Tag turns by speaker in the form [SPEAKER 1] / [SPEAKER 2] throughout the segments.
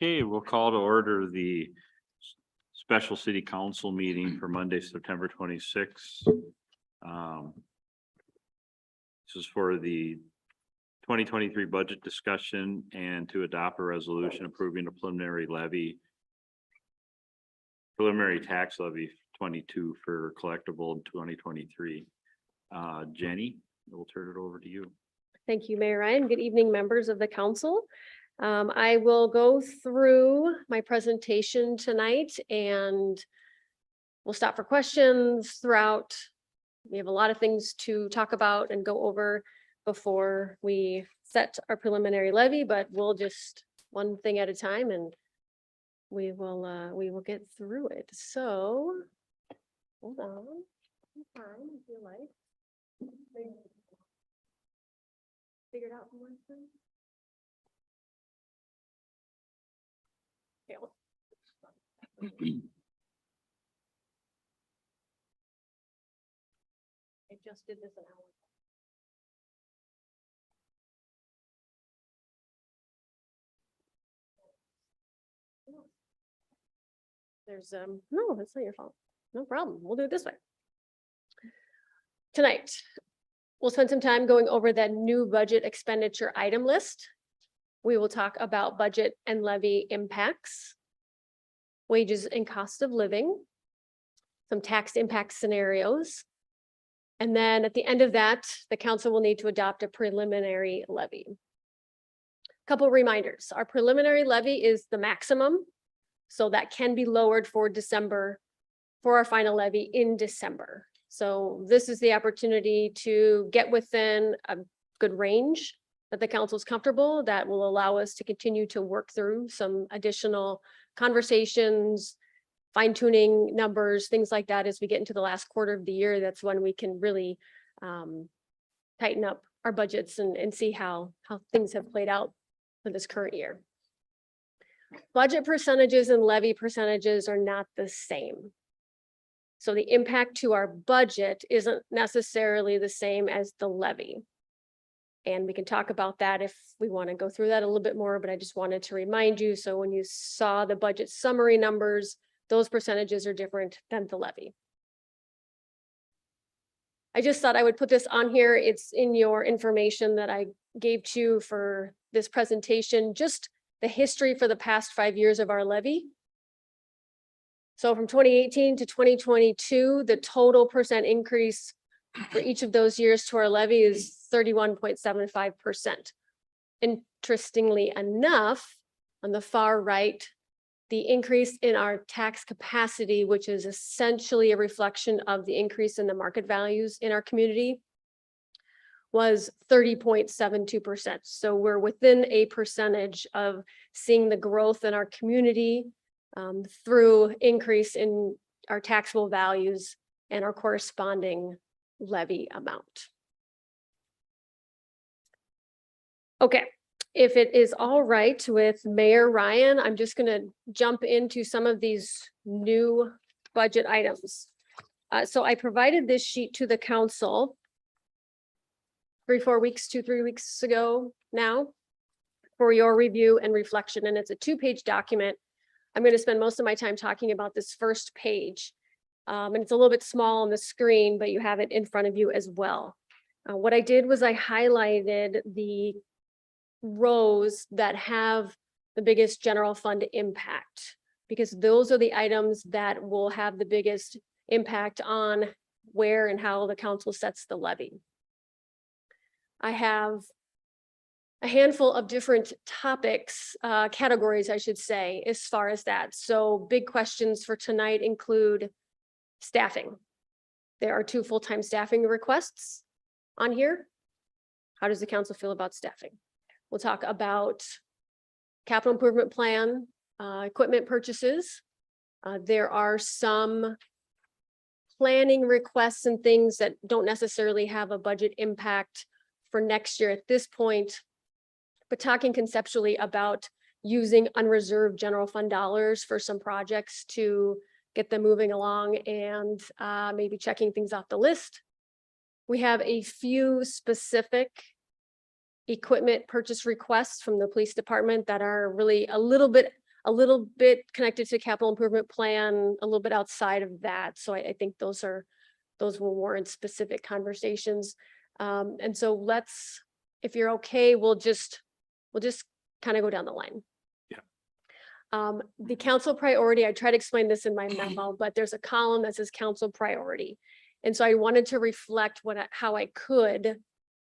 [SPEAKER 1] Okay, we'll call to order the special city council meeting for Monday, September 26th. This is for the 2023 budget discussion and to adopt a resolution approving a preliminary tax levy 22 for collectible in 2023. Jenny, we'll turn it over to you.
[SPEAKER 2] Thank you, Mayor Ryan. Good evening, members of the council. I will go through my presentation tonight and we'll stop for questions throughout. We have a lot of things to talk about and go over before we set our preliminary levy, but we'll just one thing at a time and we will get through it. So hold on. Time, if you like. Figured out from one thing. I just did this an hour. There's no, that's not your fault. No problem. We'll do it this way. Tonight, we'll spend some time going over that new budget expenditure item list. We will talk about budget and levy impacts, wages and cost of living, some tax impact scenarios. And then at the end of that, the council will need to adopt a preliminary levy. Couple reminders, our preliminary levy is the maximum, so that can be lowered for December for our final levy in December. So this is the opportunity to get within a good range that the council is comfortable, that will allow us to continue to work through some additional conversations, fine tuning numbers, things like that. As we get into the last quarter of the year, that's when we can really tighten up our budgets and see how things have played out for this current year. Budget percentages and levy percentages are not the same. So the impact to our budget isn't necessarily the same as the levy. And we can talk about that if we want to go through that a little bit more, but I just wanted to remind you. So when you saw the budget summary numbers, those percentages are different than the levy. I just thought I would put this on here. It's in your information that I gave to you for this presentation, just the history for the past 5 years of our levy. So from 2018 to 2022, the total percent increase for each of those years to our levy is 31.75%. Interestingly enough, on the far right, the increase in our tax capacity, which is essentially a reflection of the increase in the market values in our community, was 30.72%. So we're within a percentage of seeing the growth in our community through increase in our taxable values and our corresponding levy amount. Okay, if it is all right with Mayor Ryan, I'm just going to jump into some of these new budget items. So I provided this sheet to the council 2-3 weeks ago now for your review and reflection, and it's a 2-page document. I'm going to spend most of my time talking about this first page. And it's a little bit small on the screen, but you have it in front of you as well. What I did was I highlighted the rows that have the biggest general fund impact, because those are the items that will have the biggest impact on where and how the council sets the levy. I have a handful of different topics, categories, I should say, as far as that. So big questions for tonight include staffing. There are 2 full-time staffing requests on here. How does the council feel about staffing? We'll talk about capital improvement plan, equipment purchases. There are some planning requests and things that don't necessarily have a budget impact for next year at this point, but talking conceptually about using unreserved general fund dollars for some projects to get them moving along and maybe checking things off the list. We have a few specific equipment purchase requests from the police department that are really a little bit a little bit connected to capital improvement plan, a little bit outside of that. So I think those will warrant specific conversations. And so if you're okay, we'll just kind of go down the line. The council priority, I try to explain this in my memo, but there's a column that says council priority. And so I wanted to reflect how I could,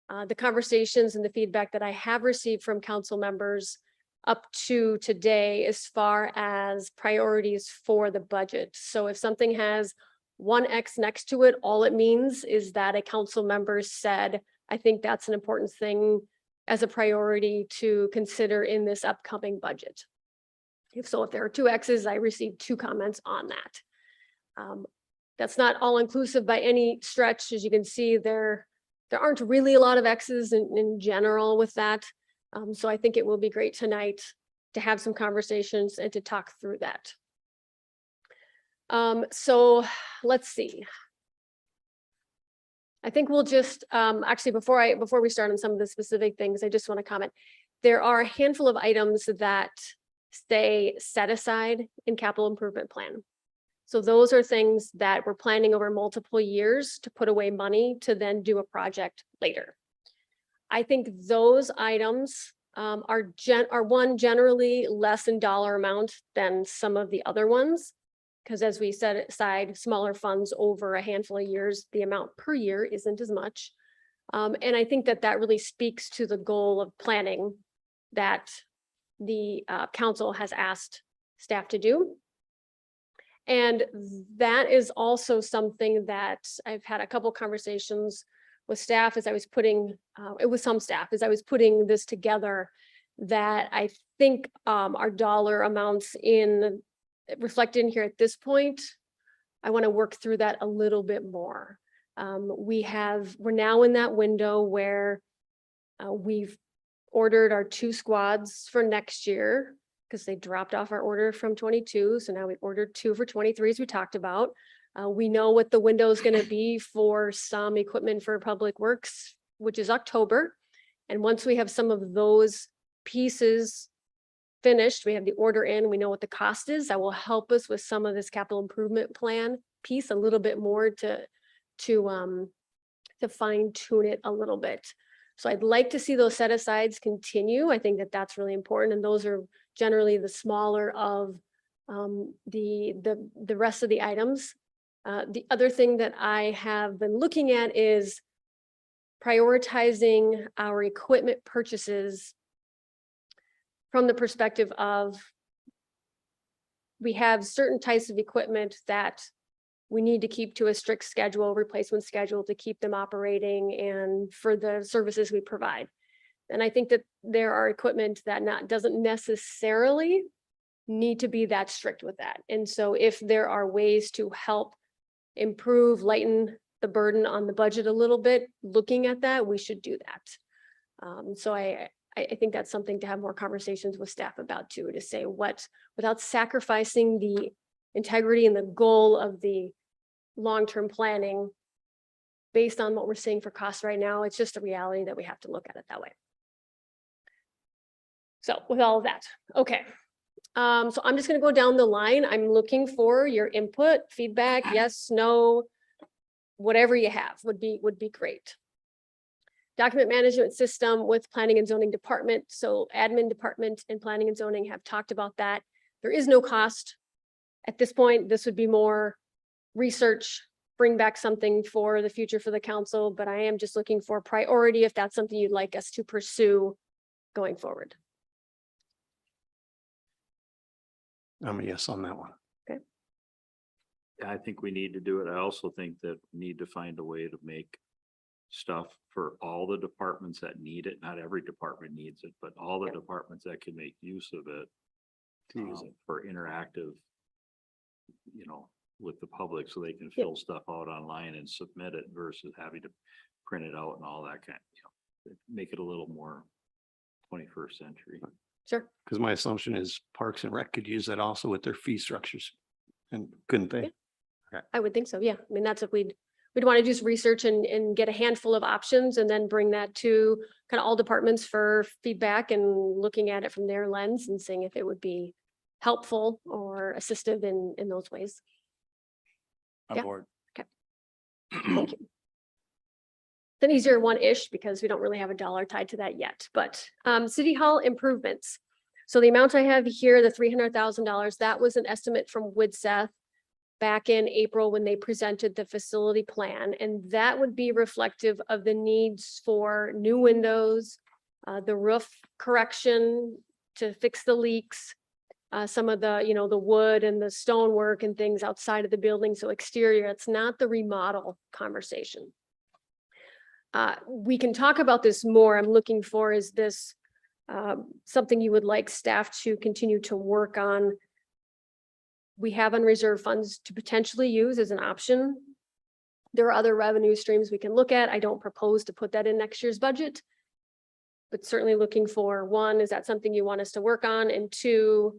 [SPEAKER 2] the conversations and the feedback that I have received from council members up to today as far as priorities for the budget. So if something has one X next to it, all it means is that a council member said, I think that's an important thing as a priority to consider in this upcoming budget. If there are two X's, I received 2 comments on that. That's not all inclusive by any stretch. As you can see, there aren't really a lot of X's in general with that. So I think it will be great tonight to have some conversations and to talk through that. So let's see. I think we'll just actually before we start on some of the specific things, I just want to comment. There are a handful of items that stay set aside in capital improvement plan. So those are things that we're planning over multiple years to put away money to then do a project later. I think those items are generally less in dollar amount than some of the other ones, because as we set aside smaller funds over a handful of years, the amount per year isn't as much. And I think that really speaks to the goal of planning that the council has asked staff to do. And that is also something that I've had a couple conversations with staff as I was putting, as I was putting this together, that I think our dollar amounts reflected in here at this point, I want to work through that a little bit more. We're now in that window where we've ordered our 2 squads for next year, because they dropped off our order from 22. So now we ordered 2 for 23, as we talked about. We know what the window is going to be for some equipment for public works, which is October. And once we have some of those pieces finished, we have the order in, we know what the cost is, that will help us with some of this capital improvement plan piece a little bit more to fine tune it a little bit. So I'd like to see those set asides continue. I think that's really important. And those are generally the smaller of the rest of the items. The other thing that I have been looking at is prioritizing our equipment purchases from the perspective of, we have certain types of equipment that we need to keep to a strict schedule, replacement schedule, to keep them operating and for the services we provide. And I think that there are equipment that doesn't necessarily need to be that strict with that. And so if there are ways to help improve, lighten the burden on the budget a little bit, looking at that, we should do that. So I think that's something to have more conversations with staff about too, to say without sacrificing the integrity and the goal of the long-term planning based on what we're seeing for costs right now. It's just a reality that we have to look at it that way. So with all of that, okay. So I'm just going to go down the line. I'm looking for your input, feedback, yes, no, whatever you have would be great. Document management system with planning and zoning department. So admin department and planning and zoning have talked about that. There is no cost. At this point, this would be more research, bring back something for the future for the council, but I am just looking for priority if that's something you'd like us to pursue going forward.
[SPEAKER 3] I'm a yes on that one.
[SPEAKER 2] Okay.
[SPEAKER 1] Yeah, I think we need to do it. I also think that we need to find a way to make stuff for all the departments that need it. Not every department needs it, but all the departments that can make use of it to use it for interactive, with the public, so they can fill stuff out online and submit it versus having to print it out and all that kind of, make it a little more 21st century.
[SPEAKER 2] Sure.
[SPEAKER 3] Because my assumption is Parks and Rec could use that also with their fee structures, and couldn't they?
[SPEAKER 2] Yeah. I would think so. Yeah. I mean, that's if we'd want to do some research and get a handful of options and then bring that to kind of all departments for feedback and looking at it from their lens and seeing if it would be helpful or assistive in those ways.
[SPEAKER 4] I'm
[SPEAKER 2] Yeah.
[SPEAKER 4] bored.
[SPEAKER 2] Thank you. It's an easier one-ish because we don't really have a dollar tied to that yet, but City Hall improvements. So the amount I have here, the $300,000, that was an estimate from Widseth back in April when they presented the facility plan, and that would be reflective of the needs for new windows, the roof correction to fix the leaks, some of the, the wood and the stonework and things outside of the building. So exterior, it's not the remodel conversation. We can talk about this more. I'm looking for, is this something you would like staff to continue to work on? We have unreserved funds to potentially use as an option. There are other revenue streams we can look at. I don't propose to put that in next year's budget, but certainly looking for, one, is that something you want us to work on? And two,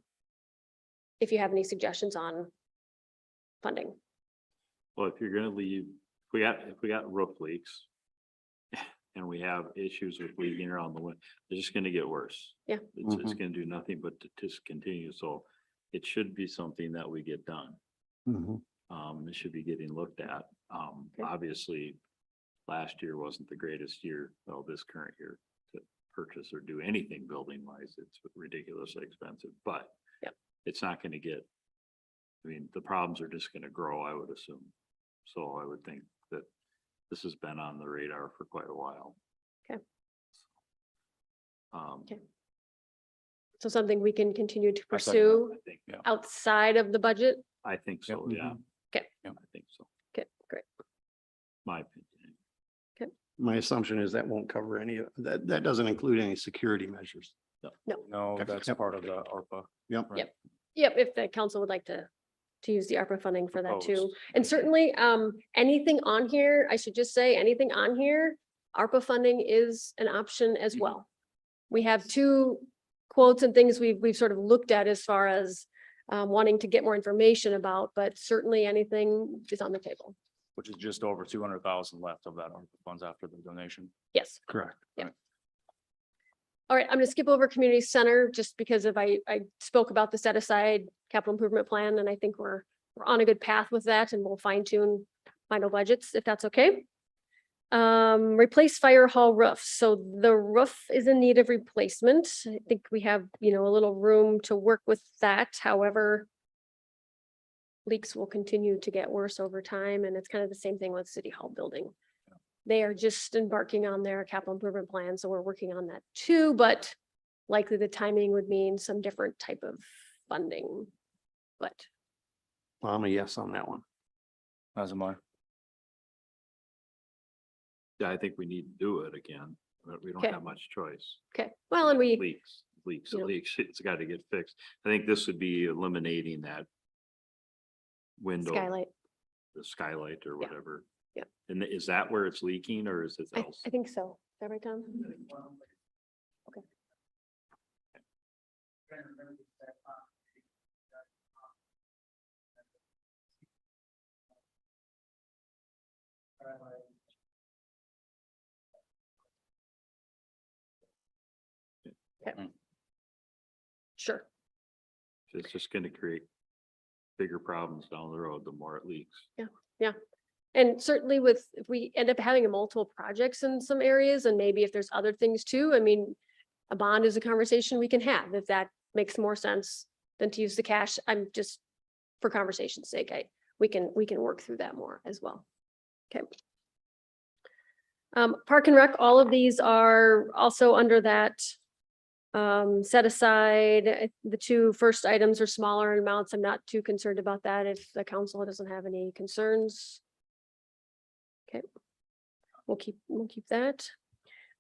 [SPEAKER 2] if you have any suggestions on funding.
[SPEAKER 1] Well, if you're gonna leave, if we got roof leaks and we have issues with leaking around the window, they're just gonna get worse.
[SPEAKER 2] Yeah.
[SPEAKER 1] It's gonna do nothing but to just continue. So it should be something that we get done.
[SPEAKER 3] Mhm.
[SPEAKER 1] It should be getting looked at. Obviously, last year wasn't the greatest year, well, this current year, to purchase or do anything building wise. It's ridiculously expensive, but
[SPEAKER 2] Yep.
[SPEAKER 1] it's not gonna get, I mean, the problems are just gonna grow, I would assume. So I would think that this has been on the radar for quite a while.
[SPEAKER 2] Okay.
[SPEAKER 1] Okay.
[SPEAKER 2] So something we can continue to
[SPEAKER 4] I second that.
[SPEAKER 2] pursue
[SPEAKER 1] I think,
[SPEAKER 2] outside of the budget?
[SPEAKER 1] I think so,
[SPEAKER 3] Yep.
[SPEAKER 1] yeah.
[SPEAKER 2] Okay.
[SPEAKER 1] I think so,
[SPEAKER 2] Okay, great.
[SPEAKER 1] my opinion.
[SPEAKER 3] My assumption is that won't cover any of that. That doesn't include any security measures.
[SPEAKER 4] No,
[SPEAKER 3] Okay.
[SPEAKER 4] that's
[SPEAKER 3] Yep.
[SPEAKER 4] part of the ARPA.
[SPEAKER 3] Yep.
[SPEAKER 4] Right.
[SPEAKER 2] Yep, if the council would like to use the ARPA funding for that too.
[SPEAKER 4] Proposed.
[SPEAKER 2] And certainly, anything on here, I should just say, anything on here, ARPA funding is an option as well. We have two quotes and things we've sort of looked at as far as wanting to get more information about, but certainly anything is on the table.
[SPEAKER 4] Which is just over 200,000 left of that ARPA funds after the donation.
[SPEAKER 2] Yes.
[SPEAKER 3] Correct.
[SPEAKER 2] All right, I'm gonna skip over community center just because I spoke about the set aside capital improvement plan, and I think we're on a good path with that, and we'll fine tune final budgets if that's okay. Replace fire hall roof. So the roof is in need of replacement. I think we have, a little room to work with that. However, leaks will continue to get worse over time, and it's kind of the same thing with City Hall building. They are just embarking on their capital improvement plan, so we're working on that too, but likely the timing would mean some different type of funding. But
[SPEAKER 3] Well, I'm a yes on that one.
[SPEAKER 4] As am I.
[SPEAKER 1] Yeah, I think we need to do it again, but we don't
[SPEAKER 2] Okay.
[SPEAKER 1] have much choice.
[SPEAKER 2] okay, well, and we,
[SPEAKER 1] Leaks,
[SPEAKER 2] you know.
[SPEAKER 1] it's gotta get fixed. I think this would be eliminating that window,
[SPEAKER 2] skylight,
[SPEAKER 1] the skylight or
[SPEAKER 2] Yeah.
[SPEAKER 1] whatever.
[SPEAKER 2] Yeah.
[SPEAKER 1] And is that where it's leaking or is it else?
[SPEAKER 2] I think so. Is that right, Tom? Okay. Okay. Sure.
[SPEAKER 1] It's just gonna create bigger problems down the road, the more it leaks.
[SPEAKER 2] And certainly if we end up having multiple projects in some areas, and maybe if there's other things too, I mean, a bond is a conversation we can have, if that makes more sense than to use the cash. I'm just, for conversation's sake, we can work through that more as well. Okay. Park and Rec, all of these are also under that set aside. The two first items are smaller in amounts. I'm not too concerned about that if the council doesn't have any concerns. Okay, we'll keep that.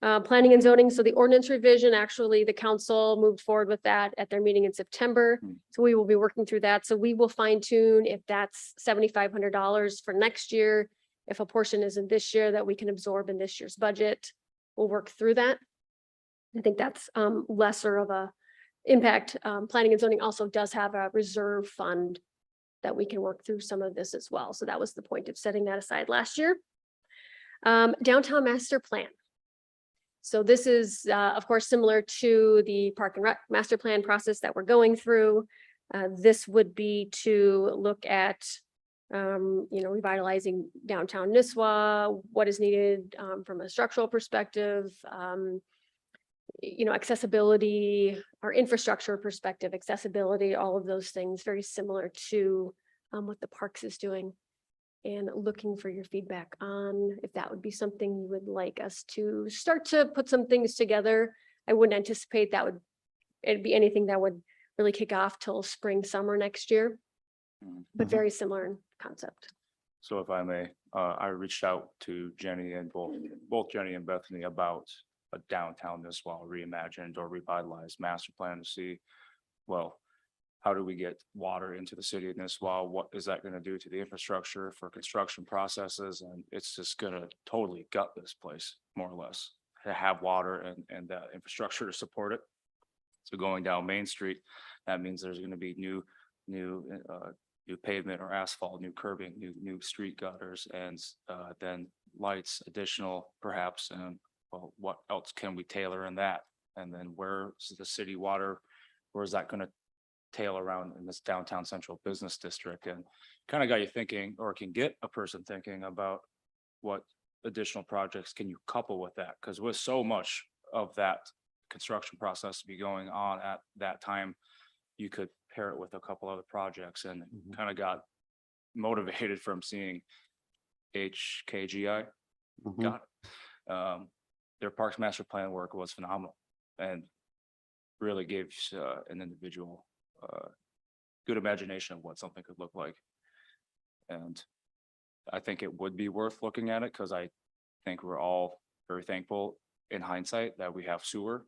[SPEAKER 2] Planning and zoning, so the ordinance revision, actually, the council moved forward with that at their meeting in September. So we will be working through that. So we will fine tune if that's $7,500 for next year. If a portion isn't this year that we can absorb in this year's budget, we'll work through that. I think that's lesser of a impact. Planning and zoning also does have a reserve fund that we can work through some of this as well. So that was the point of setting that aside last year. Downtown master plan. So this is, of course, similar to the Park and Rec master plan process that we're going through. This would be to look at, revitalizing downtown Nisswa, what is needed, from a structural perspective, accessibility, our infrastructure perspective, accessibility, all of those things, very similar to, what the Parks is doing. And looking for your feedback on if that would be something you would like us to start to put some things together. I wouldn't anticipate it'd be anything that would really kick off till spring, summer next year, but
[SPEAKER 3] Mhm.
[SPEAKER 2] very similar in concept.
[SPEAKER 4] So if I may, I reached out to Jenny and both Jenny and Bethany about a downtown Nisswa reimagined or revitalized master plan to see, well, how do we get water into the city of Nisswa? What is that going to do to the infrastructure for construction processes? And it's just going to totally gut this place, more or less, to have water and infrastructure to support it. So going down Main Street, that means there's going to be new pavement or asphalt, new curbing, new street gutters, and then lights, additional perhaps. And well, what else can we tailor in that? And then where's the city water? Where is that going to tail around in this downtown central business district? And kind of got you thinking, or can get a person thinking about what additional projects can you couple with that? Because with so much of that construction process to be going on at that time, you could pair it with a couple other projects, and kind of got motivated from seeing HKGI.
[SPEAKER 3] Mhm.
[SPEAKER 4] Got it. Their Parks Master Plan work was phenomenal and really gave an individual good imagination of what something could look like. And I think it would be worth looking at it, because I think we're all very thankful in hindsight that we have sewer,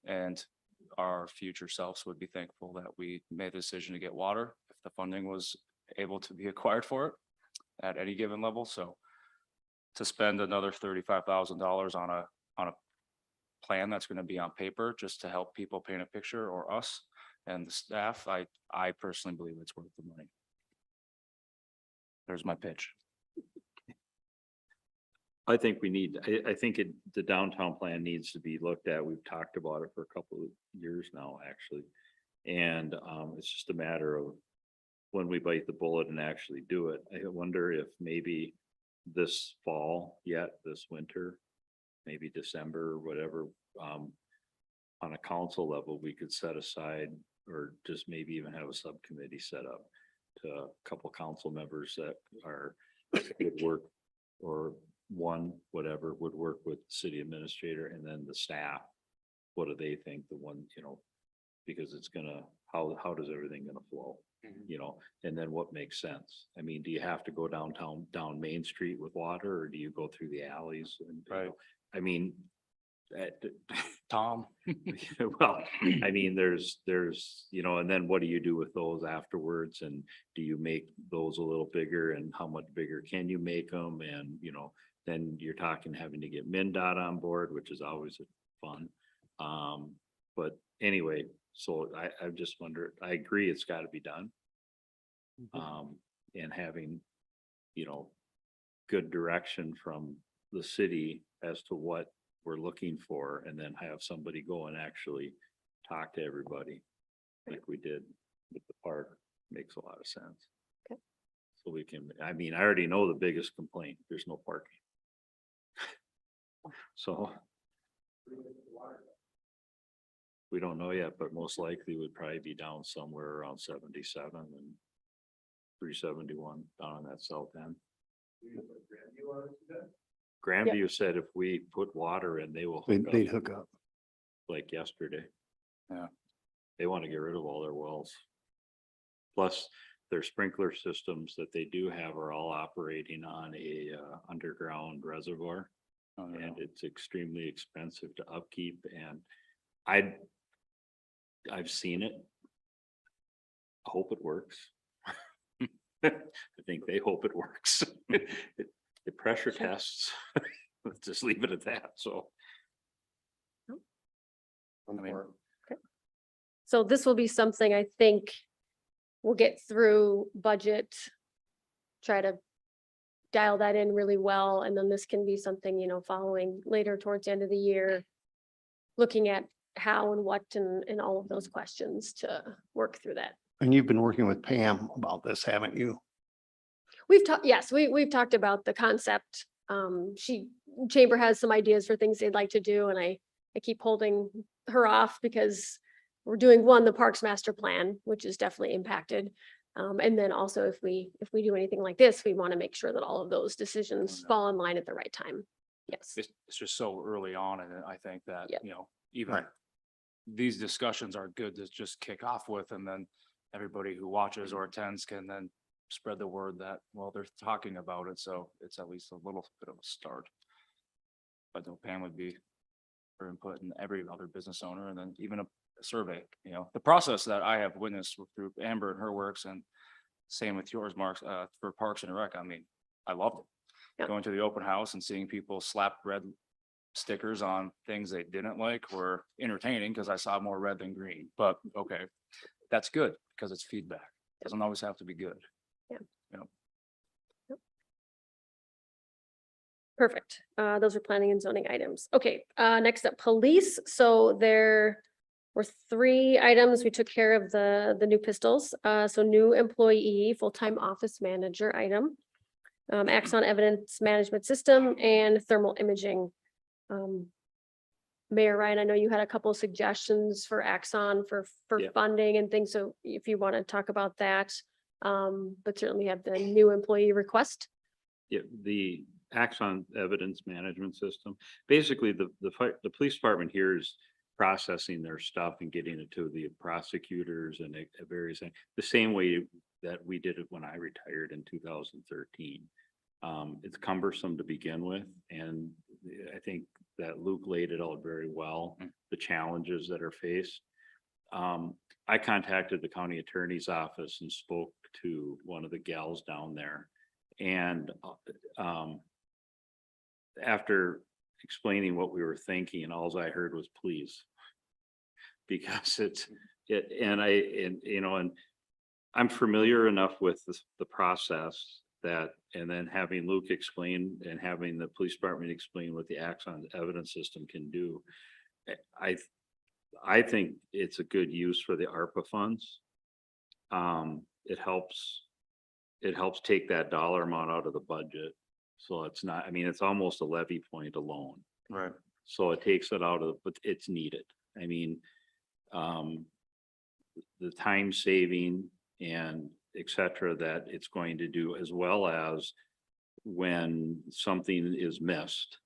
[SPEAKER 4] and our future selves would be thankful that we made the decision to get water if the funding was able to be acquired for it at any given level. So to spend another $35,000 on a plan that's going to be on paper just to help people paint a picture, or us and the staff, I personally believe it's worth the money. There's my pitch.
[SPEAKER 1] I think the downtown plan needs to be looked at. We've talked about it for a couple of years now, actually. And it's just a matter of when we bite the bullet and actually do it. I wonder if maybe this fall, this winter, maybe December or whatever, on a council level, we could set aside, or just maybe even have a subcommittee set up to a couple council members that would work, or one, whatever, would work with the city administrator, and then the staff. What do they think? The one, because it's how does everything gonna flow? And then what makes sense? I mean, do you have to go down Main Street with water, or do you go through the alleys? And,
[SPEAKER 4] Right.
[SPEAKER 1] I mean,
[SPEAKER 4] Tom.
[SPEAKER 1] well, I mean, there's, and then what do you do with those afterwards? And do you make those a little bigger, and how much bigger can you make them? And, then you're talking having to get MnDOT on board, which is always fun. But anyway, so I just wonder, I agree, it's gotta be done. And having, good direction from the city as to what we're looking for, and then have somebody go and actually talk to everybody like we did with the park, makes a lot of sense.
[SPEAKER 2] Okay.
[SPEAKER 1] So I already know the biggest complaint, there's no parking. So we don't know yet, but most likely would probably be down somewhere around 77 and 371 down on that south end. Grandview said if we put water in, they will
[SPEAKER 3] They'd hook up.
[SPEAKER 1] like yesterday.
[SPEAKER 4] Yeah.
[SPEAKER 1] They want to get rid of all their wells. Plus, their sprinkler systems that they do have are all operating on a underground reservoir.
[SPEAKER 4] Oh, no.
[SPEAKER 1] And it's extremely expensive to upkeep, and I've seen it. I hope it works. I think they hope it works. It pressure tests. Let's just leave it at that, so.
[SPEAKER 2] So this will be something I think we'll get through budget, try to dial that in really well. And then this can be something, following later towards the end of the year, looking at how and what and all of those questions to work through that.
[SPEAKER 3] And you've been working with Pam about this, haven't you?
[SPEAKER 2] We've talked, yes, we've talked about the concept. Chamber has some ideas for things they'd like to do, and I keep holding her off because we're doing the Parks Master Plan, which is definitely impacted. And then also if we do anything like this, we want to make sure that all of those decisions fall in line at the right time. Yes.
[SPEAKER 4] It's just so early on, and I think that,
[SPEAKER 2] Yep.
[SPEAKER 4] you know, even
[SPEAKER 3] Right.
[SPEAKER 4] these discussions are good to just kick off with, and then everybody who watches or attends can then spread the word that, well, they're talking about it, so it's at least a little bit of a start. But no, Pam would be for input, and every other business owner, and then even a survey, you know, the process that I have witnessed through Amber and her works, and same with yours, Mark, for Parks and Rec. I mean, I loved it.
[SPEAKER 2] Yep.
[SPEAKER 4] Going to the open house and seeing people slap red stickers on things they didn't like were entertaining, because I saw more red than green, but okay, that's good because it's feedback. Doesn't always have to be good.
[SPEAKER 2] Perfect. Those are planning and zoning items. Okay, next up, police. So there were 3 items. We took care of the new pistols. So new employee, full-time office manager item. Axon evidence management system and thermal imaging. Mayor Ryan, I know you had a couple of suggestions for Axon for
[SPEAKER 1] Yeah.
[SPEAKER 2] funding and things. So if you want to talk about that, but certainly have the new employee request.
[SPEAKER 1] Yeah, the Axon evidence management system, basically the police department here is processing their stuff and getting it to the prosecutors and various things, the same way that we did it when I retired in 2013. It's cumbersome to begin with, and I think that Luke laid it out very well, the challenges that are faced. I contacted the county attorney's office and spoke to one of the gals down there. And after explaining what we were thinking, and all I heard was please. Because and I'm familiar enough with the process that, and then having Luke explain and having the police department explain what the Axon evidence system can do. I think it's a good use for the ARPA funds. It helps take that dollar amount out of the budget. So it's not, I mean, it's almost a levy point alone.
[SPEAKER 4] Right.
[SPEAKER 1] So it takes it out of, but it's needed. I mean, the time saving and et cetera that it's going to do, as well as when something is missed,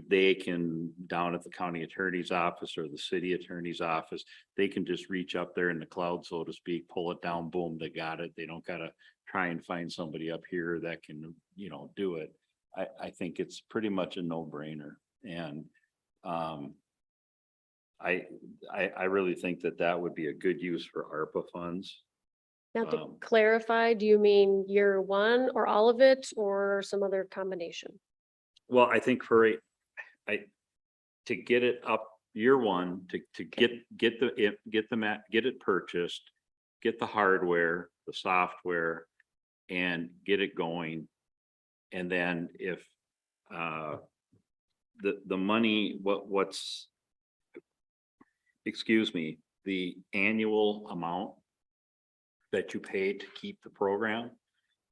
[SPEAKER 1] they can, down at the county attorney's office or the city attorney's office, they can just reach up there in the cloud, so to speak, pull it down, boom, they got it. They don't gotta try and find somebody up here that can, do it. I think it's pretty much a no-brainer. And I really think that would be a good use for ARPA funds.
[SPEAKER 2] Now to clarify, do you mean year 1 or all of it or some other combination?
[SPEAKER 1] Well, I think to get it up year 1, to get it purchased, get the hardware, the software, and get it going. And then if the money, the annual amount that you pay to keep the program,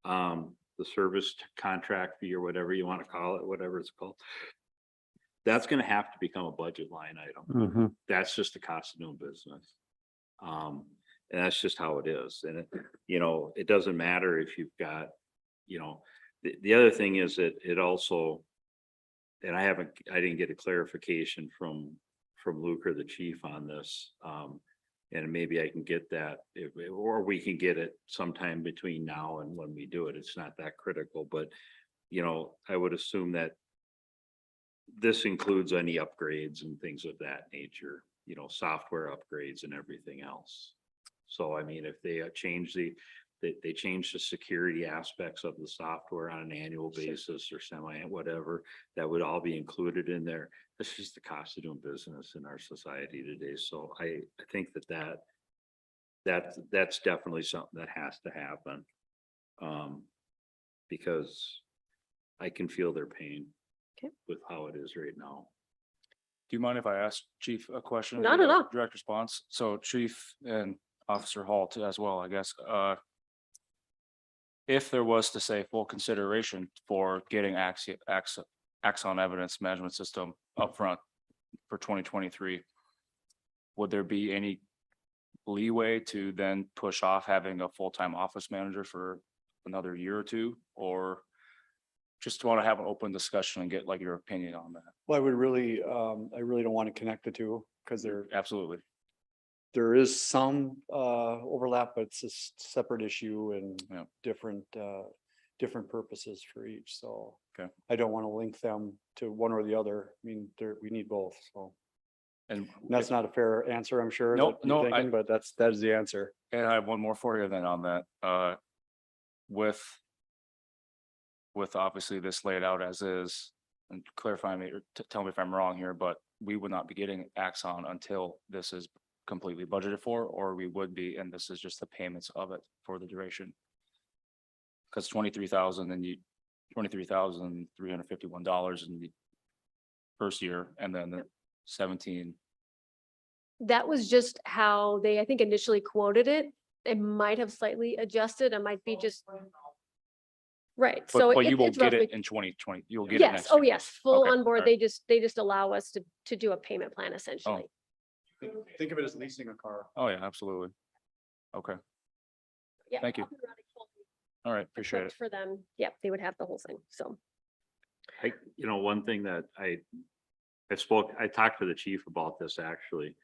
[SPEAKER 1] the service contract fee or whatever you want to call it, whatever it's called, that's going to have to become a budget line item. That's just the cost of doing business. And that's just how it is. And it doesn't matter if you've got, the other thing is that it also, and I didn't get a clarification from Luke or the chief on this. And maybe I can get that, or we can get it sometime between now and when we do it. It's not that critical, but I would assume that this includes any upgrades and things of that nature, software upgrades and everything else. So, I mean, if they change they change the security aspects of the software on an annual basis or whatever, that would all be included in there. That's just the cost of doing business in our society today. So I think that's definitely something that has to happen. Because I can feel their pain with how it is right now.
[SPEAKER 4] Do you mind if I ask Chief a question?
[SPEAKER 2] Not at all.
[SPEAKER 4] Direct response. So Chief, and Officer Hall too as well, I guess. If there was to say full consideration for getting Axon evidence management system upfront for 2023, would there be any leeway to then push off having a full-time office manager for another year or two? Or just want to have an open discussion and get like your opinion on that?
[SPEAKER 5] Well, I really don't want to connect the two because
[SPEAKER 4] Absolutely.
[SPEAKER 5] there is some overlap, but it's a separate issue and
[SPEAKER 4] Yeah.
[SPEAKER 5] different purposes for each. So
[SPEAKER 4] Okay.
[SPEAKER 5] I don't want to link them to one or the other. I mean, we need both. So
[SPEAKER 4] And
[SPEAKER 5] that's not a fair answer, I'm sure.
[SPEAKER 4] No,
[SPEAKER 5] that you're
[SPEAKER 4] no,
[SPEAKER 5] thinking, but that is the answer.
[SPEAKER 4] And I have one more for you then on that. With obviously this laid out as is, and clarify me or tell me if I'm wrong here, but we would not be getting Axon until this is completely budgeted for, or we would be, and this is just the payments of it for the duration. Because $23,351 in the first year, and then the 17.
[SPEAKER 2] That was just how they, I think, initially quoted it. It might have slightly adjusted. It might be just. Right, so.
[SPEAKER 4] But you will
[SPEAKER 2] it's
[SPEAKER 4] get it
[SPEAKER 2] roughly-
[SPEAKER 4] in 2020. You'll get it
[SPEAKER 2] Yes,
[SPEAKER 4] next
[SPEAKER 2] oh,
[SPEAKER 4] year.
[SPEAKER 2] yes, full
[SPEAKER 4] Okay,
[SPEAKER 2] on board.
[SPEAKER 4] alright.
[SPEAKER 2] They just allow us to do a payment plan essentially.
[SPEAKER 5] Think of it as leasing a car.
[SPEAKER 4] Oh, yeah, absolutely. Okay,
[SPEAKER 2] Yeah,
[SPEAKER 4] thank you.
[SPEAKER 2] up and running fully
[SPEAKER 4] all right, appreciate
[SPEAKER 2] equipped
[SPEAKER 4] it.
[SPEAKER 2] For them, yeah, they would have the whole thing, so.
[SPEAKER 1] One thing that I talked to the chief about this actually.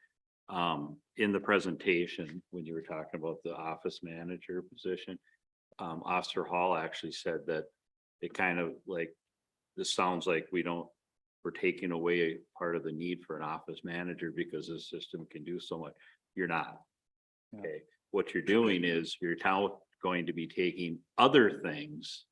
[SPEAKER 1] In the presentation, when you were talking about the office manager position. Officer Hall actually said that it kind of like, this sounds like we're taking away part of the need for an office manager because the system can do so much. You're not.
[SPEAKER 4] Yeah.
[SPEAKER 1] Okay, what you're doing is you're now going to be taking other things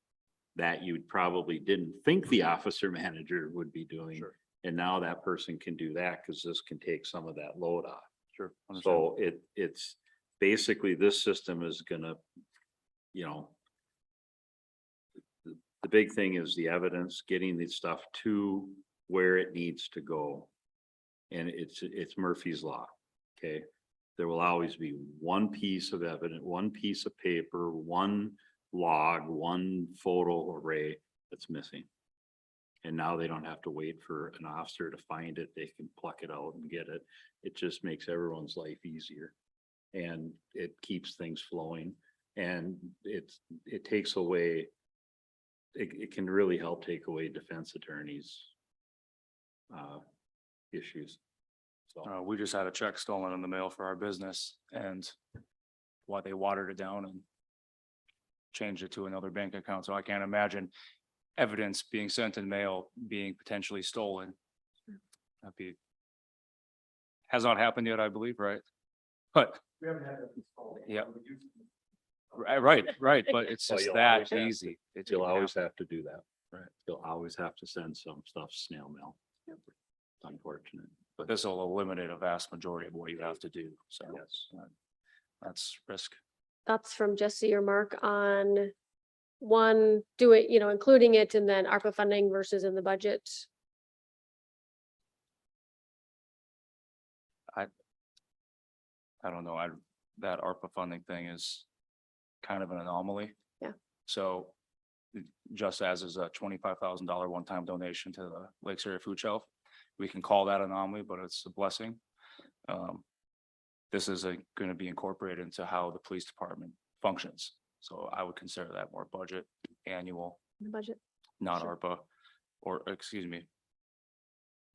[SPEAKER 1] that you probably didn't think the officer manager would be doing.
[SPEAKER 4] Sure.
[SPEAKER 1] And now that person can do that because this can take some of that load off.
[SPEAKER 4] Sure. understand.
[SPEAKER 1] So it's basically this system is gonna, the big thing is the evidence, getting the stuff to where it needs to go. And it's Murphy's Law, okay? There will always be one piece of evidence, one piece of paper, one log, one photo array that's missing. And now they don't have to wait for an officer to find it. They can pluck it out and get it. It just makes everyone's life easier. And it keeps things flowing. And it takes away, it can really help take away defense attorneys' issues. So,
[SPEAKER 4] We just had a check stolen in the mail for our business, and why they watered it down and changed it to another bank account. So I can't imagine evidence being sent in mail being potentially stolen. Has not happened yet, I believe, right? But
[SPEAKER 5] We haven't had that installed.
[SPEAKER 4] Yeah. right, but it's
[SPEAKER 1] Well,
[SPEAKER 4] just
[SPEAKER 1] you'll
[SPEAKER 4] that
[SPEAKER 1] always have to.
[SPEAKER 4] easy. It
[SPEAKER 1] you'll
[SPEAKER 4] can
[SPEAKER 1] always
[SPEAKER 4] happen.
[SPEAKER 1] have to do that. Right. You'll always have to send some stuff snail mail. It's unfortunate,
[SPEAKER 4] But this will eliminate a vast majority of what you have to do. So
[SPEAKER 1] yes.
[SPEAKER 4] that's risk.
[SPEAKER 2] Thoughts from Jesse or Mark on one, including it and then ARPA funding versus in the budget?
[SPEAKER 4] I don't know, that ARPA funding thing is kind of an anomaly.
[SPEAKER 2] Yeah.
[SPEAKER 4] So just as is a $25,000 one-time donation to the Lakes Area Food Shelf, we can call that anomaly, but it's a blessing. This is going to be incorporated into how the police department functions. So I would consider that more budget, annual,
[SPEAKER 2] In the budget?
[SPEAKER 4] not
[SPEAKER 2] Sure.
[SPEAKER 4] ARPA, or excuse me.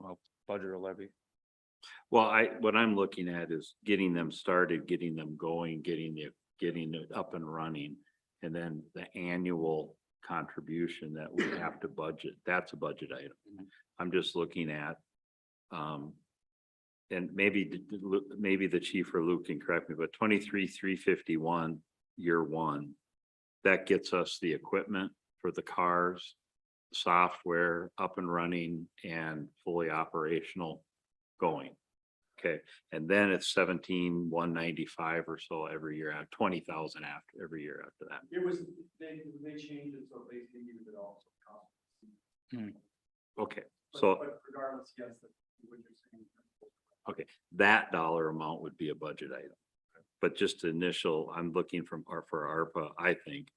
[SPEAKER 4] Well, budget or levy.
[SPEAKER 1] Well, what I'm looking at is getting them started, getting them going, getting it up and running. And then the annual contribution that we have to budget, that's a budget item. I'm just looking at, and maybe the chief or Luke can correct me, but 23,351 year one, that gets us the equipment for the cars, software up and running and fully operational going. Okay, and then it's 17,195 or so every year, at 20,000 after every year after that.
[SPEAKER 5] It was, they changed it, so basically use it also.
[SPEAKER 1] Okay, so,
[SPEAKER 5] But regardless, yes, what you're saying.
[SPEAKER 1] okay, that dollar amount would be a budget item. but just initial, I'm looking for ARPA, I think.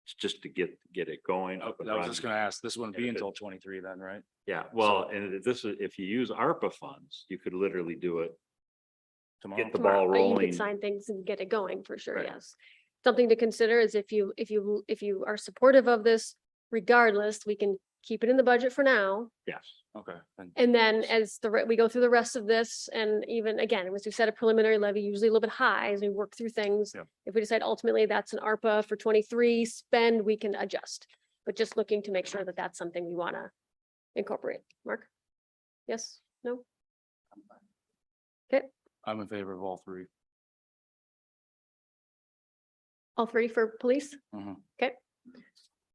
[SPEAKER 1] It's just to get it going.
[SPEAKER 4] I
[SPEAKER 1] up and
[SPEAKER 4] was just
[SPEAKER 1] running.
[SPEAKER 4] gonna ask, this wouldn't be
[SPEAKER 1] And if it-
[SPEAKER 4] until 23 then, right?
[SPEAKER 1] Yeah, well, and this is, if you use ARPA funds, you could literally do it,
[SPEAKER 4] Tomorrow.
[SPEAKER 1] get the
[SPEAKER 2] tomorrow,
[SPEAKER 1] ball
[SPEAKER 2] but you
[SPEAKER 1] rolling.
[SPEAKER 2] could sign things and get it going for sure,
[SPEAKER 1] Right.
[SPEAKER 2] yes. Something to consider is if you are supportive of this, regardless, we can keep it in the budget for now.
[SPEAKER 1] Yes,
[SPEAKER 4] Okay. And
[SPEAKER 2] And then as we go through the rest of this, and even again, as we set a preliminary levy, usually a little bit high as we work through things.
[SPEAKER 4] Yep.
[SPEAKER 2] If we decide ultimately that's an ARPA for 23 spend, we can adjust. But just looking to make sure that that's something we want to incorporate. Mark? Yes? No? Okay,
[SPEAKER 4] I'm in favor of all three.
[SPEAKER 2] all three for police?
[SPEAKER 4] Mhm.
[SPEAKER 2] Okay.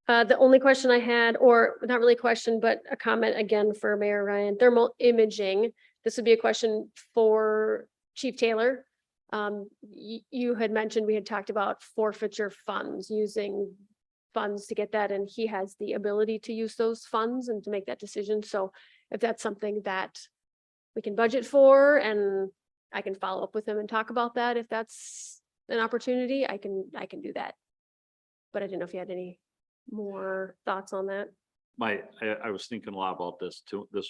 [SPEAKER 2] The only question I had, or not really a question, but a comment again for Mayor Ryan, thermal imaging. This would be a question for Chief Taylor. You had mentioned, we had talked about forfeiture funds, using funds to get that, and he has the ability to use those funds and to make that decision. So if that's something that we can budget for, and I can follow up with him and talk about that, if that's an opportunity, I can do that. But I didn't know if you had any more thoughts on that.
[SPEAKER 1] I was thinking a lot about this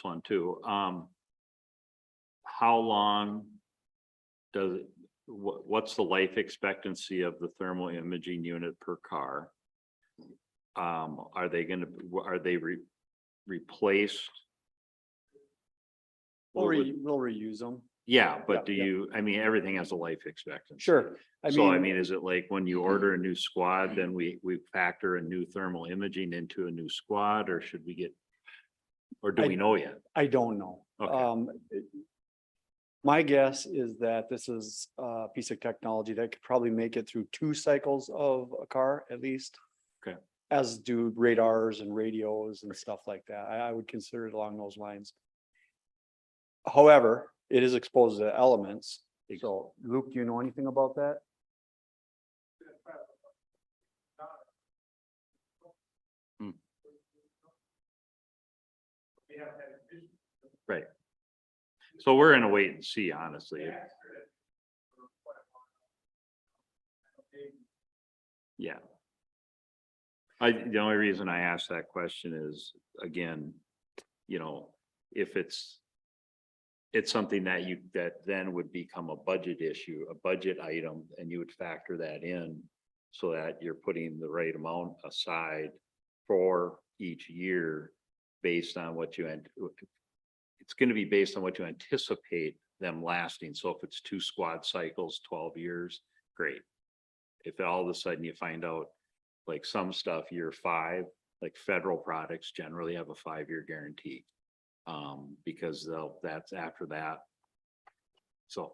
[SPEAKER 1] one too. How long does, what's the life expectancy of the thermal imaging unit per car? Are they replaced?
[SPEAKER 5] We'll
[SPEAKER 1] What would-
[SPEAKER 5] we'll reuse them.
[SPEAKER 1] Yeah, but do
[SPEAKER 5] yeah.
[SPEAKER 1] you, I mean, everything has a life expectancy.
[SPEAKER 5] Sure.
[SPEAKER 1] So I mean, is it like when you order a new squad, then we factor a new thermal imaging into a new squad, or should we get? Or do we know yet?
[SPEAKER 5] I don't know.
[SPEAKER 1] Okay.
[SPEAKER 5] My guess is that this is a piece of technology that could probably make it through 2 cycles of a car at least.
[SPEAKER 1] Okay.
[SPEAKER 5] As do radars and radios and stuff like that. I would consider it along those lines. However, it is exposed to elements. So Luke, do you know anything about that?
[SPEAKER 1] Right. So we're in a wait and see, honestly. Yeah. The only reason I asked that question is, again, if it's something that then would become a budget issue, a budget item, and you would factor that in so that you're putting the right amount aside for each year based on what it's going to be based on what you anticipate them lasting. So if it's 2 squad cycles, 12 years, great. If all of a sudden you find out like some stuff year 5, like federal products generally have a 5-year guarantee. Because that's after that. So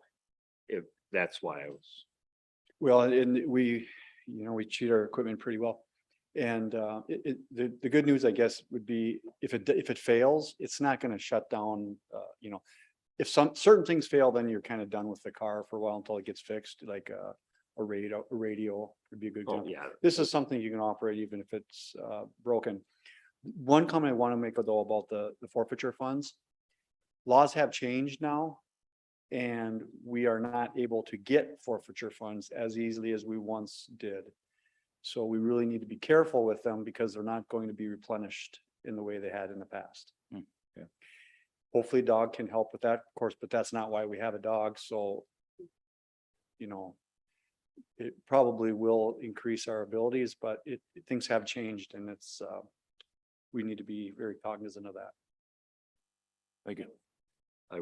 [SPEAKER 1] if that's why I was.
[SPEAKER 5] Well, and we treat our equipment pretty well. And the good news, I guess, would be if it fails, it's not going to shut down. If certain things fail, then you're kind of done with the car for a while until it gets fixed. Like a radio would be a good example.
[SPEAKER 1] Yeah.
[SPEAKER 5] This is something you can operate even if it's broken. One comment I want to make though about the forfeiture funds. Laws have changed now, and we are not able to get forfeiture funds as easily as we once did. So we really need to be careful with them because they're not going to be replenished in the way they had in the past.
[SPEAKER 1] Okay.
[SPEAKER 5] Hopefully dog can help with that, of course, but that's not why we have a dog. So, it probably will increase our abilities, but things have changed, and it's, we need to be very cognizant of that.
[SPEAKER 4] Thank you.
[SPEAKER 1] I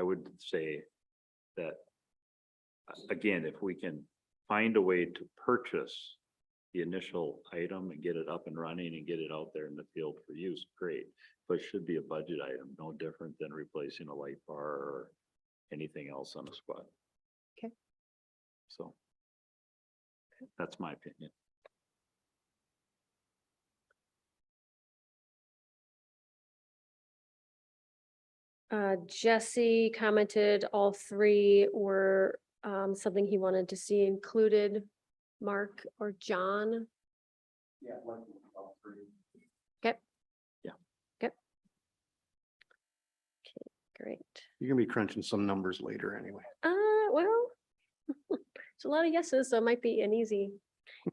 [SPEAKER 1] would say that, again, if we can find a way to purchase the initial item and get it up and running and get it out there in the field for use, great. But it should be a budget item, no different than replacing a light bar or anything else on a squad.
[SPEAKER 2] Okay.
[SPEAKER 1] So that's my opinion.
[SPEAKER 2] Jesse commented all 3 were something he wanted to see included. Mark or John?
[SPEAKER 5] Yeah.
[SPEAKER 2] Okay.
[SPEAKER 1] Yeah.
[SPEAKER 2] Okay. Okay, great.
[SPEAKER 3] You're gonna be crunching some numbers later anyway.
[SPEAKER 2] Well, It's a lot of yeses, so it might be an easy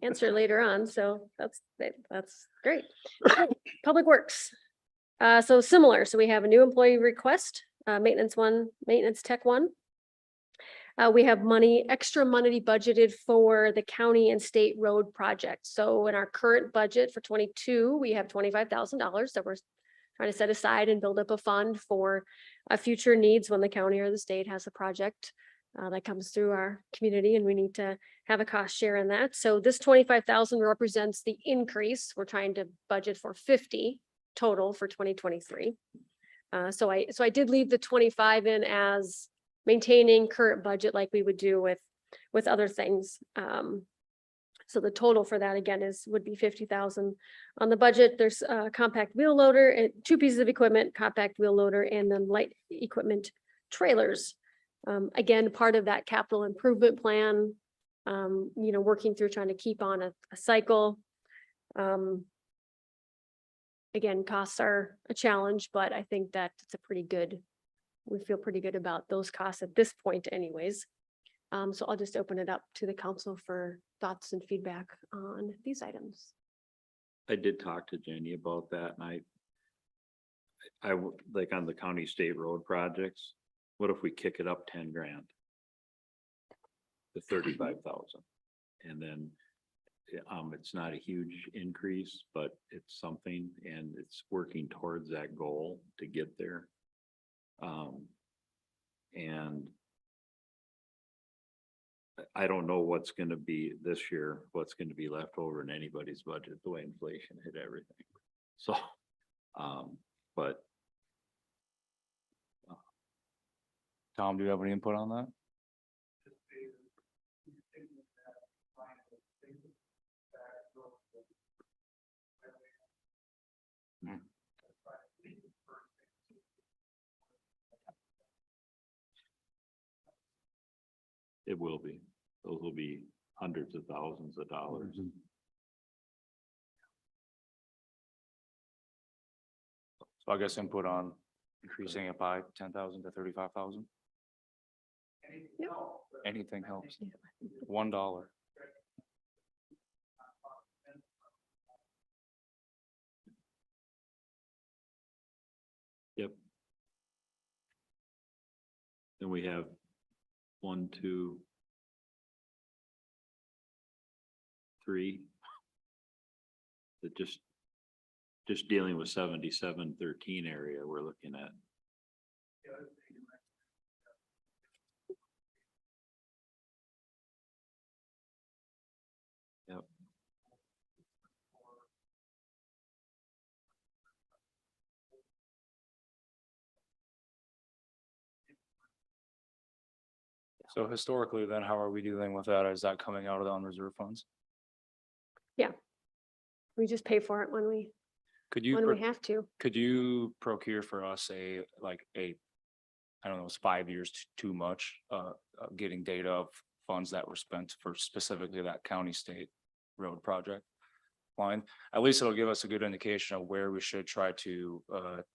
[SPEAKER 2] answer later on. So that's great. Public Works. So similar. So we have a new employee request, maintenance tech one. We have extra money budgeted for the county and state road projects. So in our current budget for 22, we have $25,000 that we're trying to set aside and build up a fund for future needs when the county or the state has a project that comes through our community and we need to have a cost share in that. So this 25,000 represents the increase. We're trying to budget for 50 total for 2023. So I did leave the 25 in as maintaining current budget like we would do with other things. So the total for that again would be 50,000 on the budget. There's a compact wheel loader and 2 pieces of equipment, compact wheel loader, and then light equipment trailers. Again, part of that capital improvement plan, working through trying to keep on a cycle. Again, costs are a challenge, but I think that it's we feel pretty good about those costs at this point anyways. So I'll just open it up to the council for thoughts and feedback on these items.
[SPEAKER 1] I did talk to Jenny about that and like on the county state road projects, what if we kick it up 10 grand? To 35,000. And then it's not a huge increase, but it's something and it's working towards that goal to get there. And I don't know what's going to be this year, what's going to be left over in anybody's budget, the way inflation hit everything. So, but.
[SPEAKER 4] Tom, do you have any input on that?
[SPEAKER 1] It will be. Those will be hundreds of thousands of dollars.
[SPEAKER 4] So I guess input on increasing it by 10,000 to 35,000. Anything helps. $1.
[SPEAKER 1] Yep. Then we have 1, 2, 3. That just dealing with 7713 area we're looking at. Yep.
[SPEAKER 4] So historically, then how are we dealing with that? Is that coming out of the unreserved funds?
[SPEAKER 2] We just pay for it when we
[SPEAKER 4] Could you,
[SPEAKER 2] have to.
[SPEAKER 4] could you procure for us I don't know, it's 5 years too much, getting data of funds that were spent for specifically that county state road project line? At least it'll give us a good indication of where we should try to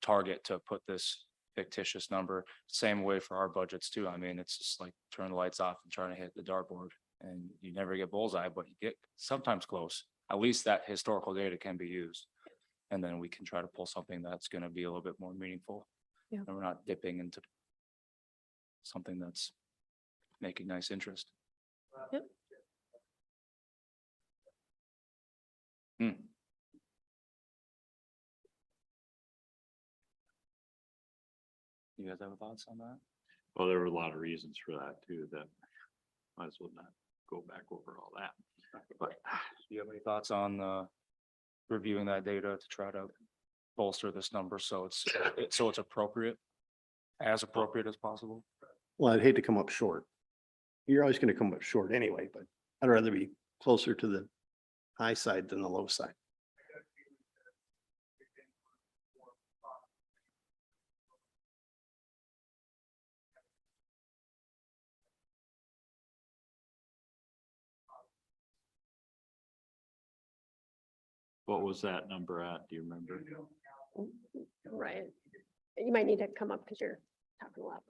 [SPEAKER 4] target to put this fictitious number. Same way for our budgets too. I mean, it's just like turn the lights off and trying to hit the dartboard and you never get bullseye, but you get sometimes close. At least that historical data can be used. And then we can try to pull something that's going to be a little bit more meaningful.
[SPEAKER 2] Yeah.
[SPEAKER 4] And we're not dipping into something that's making nice interest.
[SPEAKER 2] Yep.
[SPEAKER 4] Hmm. You guys have thoughts on that?
[SPEAKER 1] Well, there were a lot of reasons for that too, that might as well not go back over all that. But
[SPEAKER 4] Do you have any thoughts on reviewing that data to try to bolster this number so it's appropriate, as appropriate as possible?
[SPEAKER 3] Well, I'd hate to come up short. You're always going to come up short anyway, but I'd rather be closer to the high side than the low side.
[SPEAKER 1] what was that number at? Do you remember?
[SPEAKER 2] Right. You might need to come up because you're talking a lot.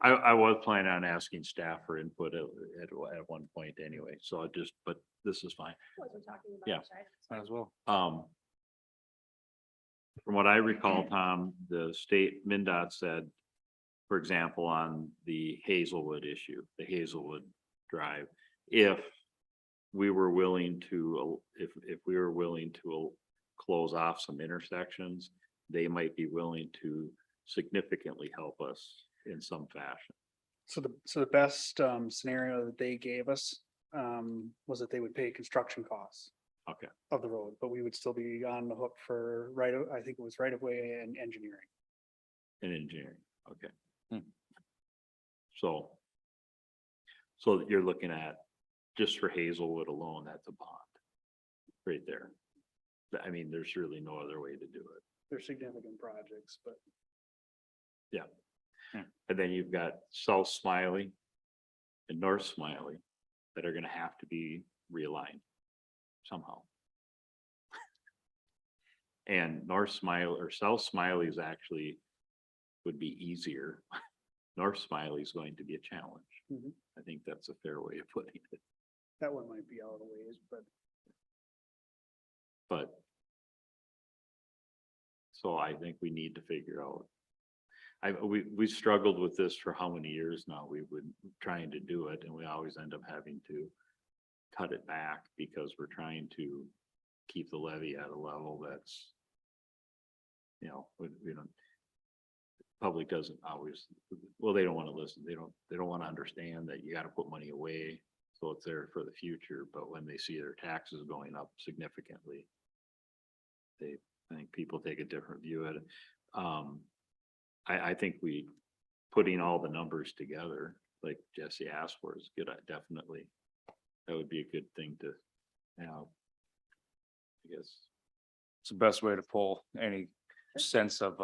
[SPEAKER 1] I was planning on asking staff for input at one point anyway, so but this is fine. Yeah.
[SPEAKER 4] Might as well.
[SPEAKER 1] From what I recall, Tom, the state MinDOT said, for example, on the Hazelwood issue, the Hazelwood Drive, if we were willing to, if we were willing to close off some intersections, they might be willing to significantly help us in some fashion.
[SPEAKER 6] So the best scenario that they gave us was that they would pay construction costs
[SPEAKER 1] Okay,
[SPEAKER 6] of the road, but we would still be on the hook for I think it was right of way and engineering.
[SPEAKER 1] in engineering, okay.
[SPEAKER 4] Hmm.
[SPEAKER 1] So you're looking at, just for Hazelwood alone, that's a bond right there. I mean, there's really no other way to do it.
[SPEAKER 6] They're significant projects, but
[SPEAKER 1] And then you've got South Smiley and North Smiley that are gonna have to be realigned somehow. And North Smiley or South Smiley is actually would be easier. North Smiley is going to be a challenge.
[SPEAKER 6] Mhm.
[SPEAKER 1] I think that's a fair way of putting it,
[SPEAKER 6] that one might be out of the ways, but
[SPEAKER 1] but so I think we need to figure out. We struggled with this for how many years now? We've been trying to do it and we always end up having to cut it back because we're trying to keep the levy at a level that's, you know, we don't, public doesn't always, well, they don't want to listen. They don't want to understand that you got to put money away. So it's there for the future, but when they see their taxes going up significantly, I think people take a different view at it. I think putting all the numbers together, like Jesse asked for, is good. Definitely. That would be a good thing to, I guess.
[SPEAKER 4] It's the best way to pull any sense of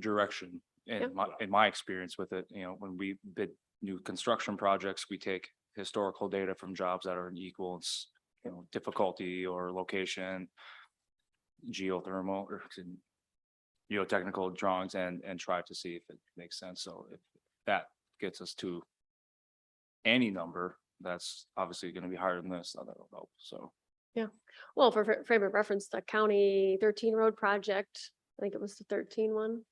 [SPEAKER 4] direction in my experience with it. You know, when we bid new construction projects, we take historical data from jobs that are in equal, you know, difficulty or location, geothermal or geotechnical drawings and try to see if it makes sense. So if that gets us to any number, that's obviously going to be higher than this. That'll help. So
[SPEAKER 2] Well, for frame of reference, the county 13 road project, I think it was the 13 one.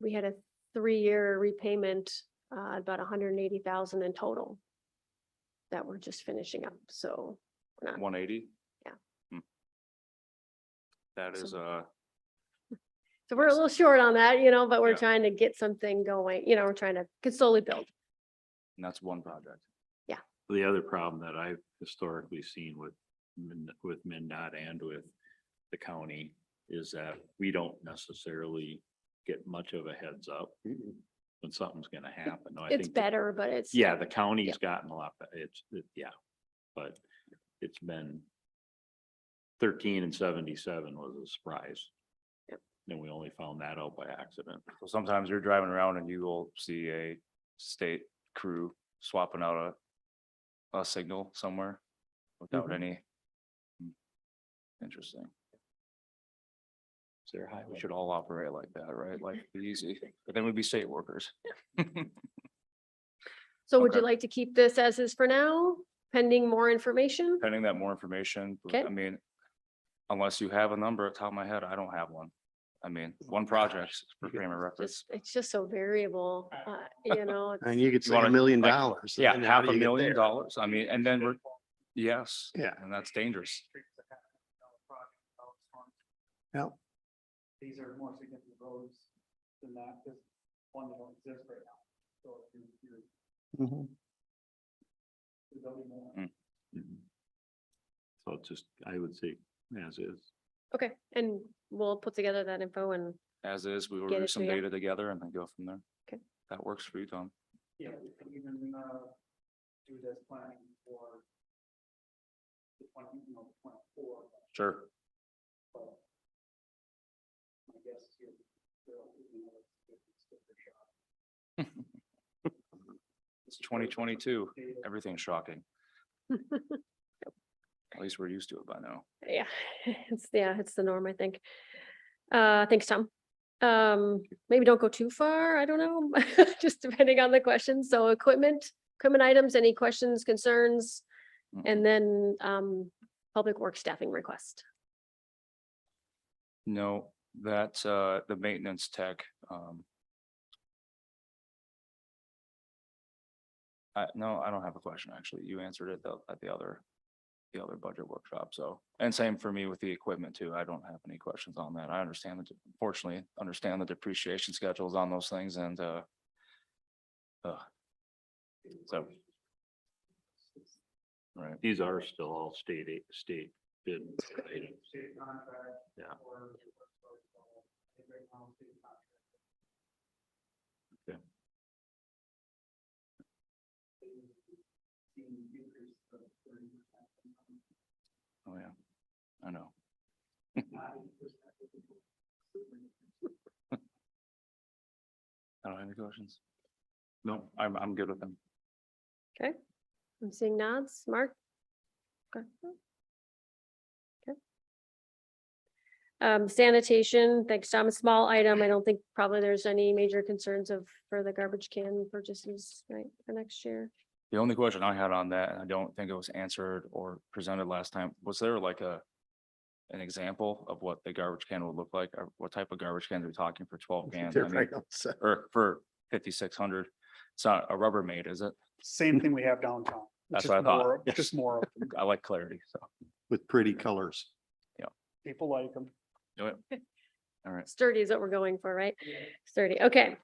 [SPEAKER 2] We had a 3-year repayment, about 180,000 in total. That we're just finishing up, so. we're not-
[SPEAKER 4] 180.
[SPEAKER 2] Yeah.
[SPEAKER 4] That is
[SPEAKER 2] So we're a little short on that, but we're
[SPEAKER 4] Yeah.
[SPEAKER 2] trying to get something going, we're trying to slowly build.
[SPEAKER 4] and that's one project.
[SPEAKER 1] The other problem that I've historically seen with MinDOT and with the county is that we don't necessarily get much of a heads up when something's gonna happen. No, I
[SPEAKER 2] It's
[SPEAKER 1] think
[SPEAKER 2] better, but it's.
[SPEAKER 1] yeah, the county's gotten a lot, but it's been 13 and 77 was a surprise.
[SPEAKER 2] Yep.
[SPEAKER 1] And we only found that out by accident.
[SPEAKER 4] So sometimes you're driving around and you will see a state crew swapping out a signal somewhere without any. Interesting. We should all operate like that, right? Like be easy, but then we'd be state workers.
[SPEAKER 2] So would you
[SPEAKER 4] Okay.
[SPEAKER 2] like to keep this as is for now, pending more information?
[SPEAKER 4] Pending that more information,
[SPEAKER 2] Okay.
[SPEAKER 4] I mean, unless you have a number at the top of my head, I don't have one. I mean, one project for frame of reference.
[SPEAKER 2] It's just so variable, it's-
[SPEAKER 3] And you could say
[SPEAKER 4] wanna,
[SPEAKER 3] $1 million.
[SPEAKER 4] like,
[SPEAKER 3] so
[SPEAKER 4] Yeah,
[SPEAKER 3] then how do you get there?
[SPEAKER 4] $500,000. I mean, and then we're, yes.
[SPEAKER 3] Yeah.
[SPEAKER 4] And that's dangerous.
[SPEAKER 3] Yeah.
[SPEAKER 6] these are more significant roads than that, because one, they don't exist right now. So
[SPEAKER 3] Mhm.
[SPEAKER 6] there'll be more.
[SPEAKER 1] Mhm. So it's just, I would say, as is.
[SPEAKER 2] Okay, and we'll put together that info and,
[SPEAKER 4] As is, we will
[SPEAKER 2] Get
[SPEAKER 4] do
[SPEAKER 2] it
[SPEAKER 4] some
[SPEAKER 2] to you.
[SPEAKER 4] data together and then go from there.
[SPEAKER 2] Okay.
[SPEAKER 4] That works for you, Tom.
[SPEAKER 6] Yeah, we can even do this planning for the 24.
[SPEAKER 4] Sure.
[SPEAKER 6] But my guess is here, sticker shot.
[SPEAKER 4] It's 2022. Everything's shocking. At least we're used to it by now.
[SPEAKER 2] yeah, it's the norm, I think. Thanks, Tom. Maybe don't go too far. I don't know, just depending on the question. So equipment items, any questions, concerns? And then, public work staffing request.
[SPEAKER 4] No, that's the maintenance tech. No, I don't have a question, actually. You answered it at the other budget workshop, so, and same for me with the equipment too. I don't have any questions on that. I understand fortunately, understand the depreciation schedules on those things and, so. Right,
[SPEAKER 1] These are still all state bid items. Yeah. Okay.
[SPEAKER 4] oh yeah, I know. I don't have any questions. No, I'm good with them.
[SPEAKER 2] Okay, I'm seeing nods. Mark? Okay. Okay. Sanitation, thanks, Tom. A small item. I don't think probably there's any major concerns for the garbage can purchases, right, for next year.
[SPEAKER 4] The only question I had on that, and I don't think it was answered or presented last time, was there like an example of what the garbage can would look like? Or what type of garbage cans are we talking for 12 cans? I
[SPEAKER 3] They're
[SPEAKER 4] mean,
[SPEAKER 3] right outside.
[SPEAKER 4] or for 5,600? It's not a Rubbermaid, is it?
[SPEAKER 6] Same thing we have downtown.
[SPEAKER 4] That's
[SPEAKER 6] just
[SPEAKER 4] what I thought.
[SPEAKER 6] more- Just more, of them.
[SPEAKER 4] I like clarity, so.
[SPEAKER 3] With pretty colors.
[SPEAKER 6] People like them.
[SPEAKER 4] do it. All right,
[SPEAKER 2] Sturdy is what we're going for, right? Sturdy. Okay,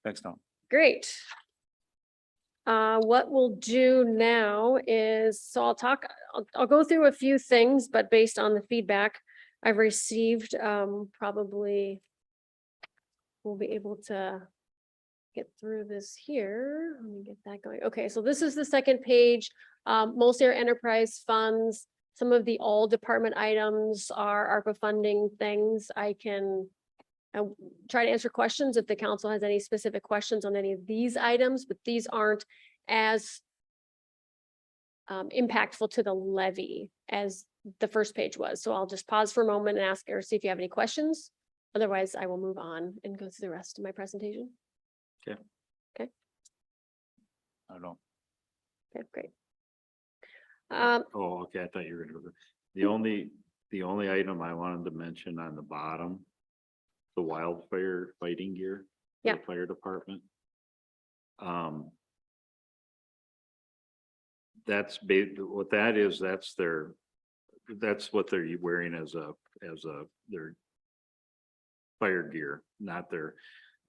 [SPEAKER 4] thanks, Tom.
[SPEAKER 2] great. What we'll do now is, so I'll go through a few things, but based on the feedback I've received, probably we'll be able to get through this here. Let me get that going. Okay, so this is the second page. Most of our enterprise funds, some of the all department items are ARPA funding things. I can try to answer questions if the council has any specific questions on any of these items, but these aren't as impactful to the levy as the first page was. So I'll just pause for a moment and ask or see if you have any questions. Otherwise, I will move on and go through the rest of my presentation.
[SPEAKER 4] I don't know.
[SPEAKER 2] Okay, great.
[SPEAKER 1] Oh, okay, I thought you were gonna go. The only item I wanted to mention on the bottom, the wildfire fighting gear. For
[SPEAKER 2] Yeah.
[SPEAKER 1] the fire department. That's what that is, that's what they're wearing as their fire gear, not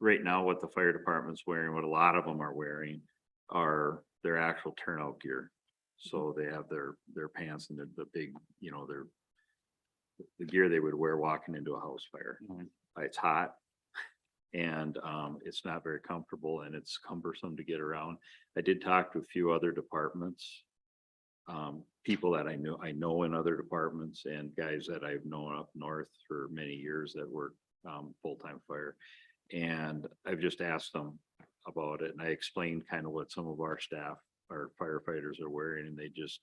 [SPEAKER 1] right now, what the fire department's wearing, what a lot of them are wearing are their actual turnout gear. So they have their pants and the big, the gear they would wear walking into a house fire.
[SPEAKER 4] Mhm.
[SPEAKER 1] It's hot. And it's not very comfortable and it's cumbersome to get around. I did talk to a few other departments. People that I know in other departments and guys that I've known up north for many years that work full-time fire. And I've just asked them about it and I explained kind of what some of our staff, our firefighters are wearing and they just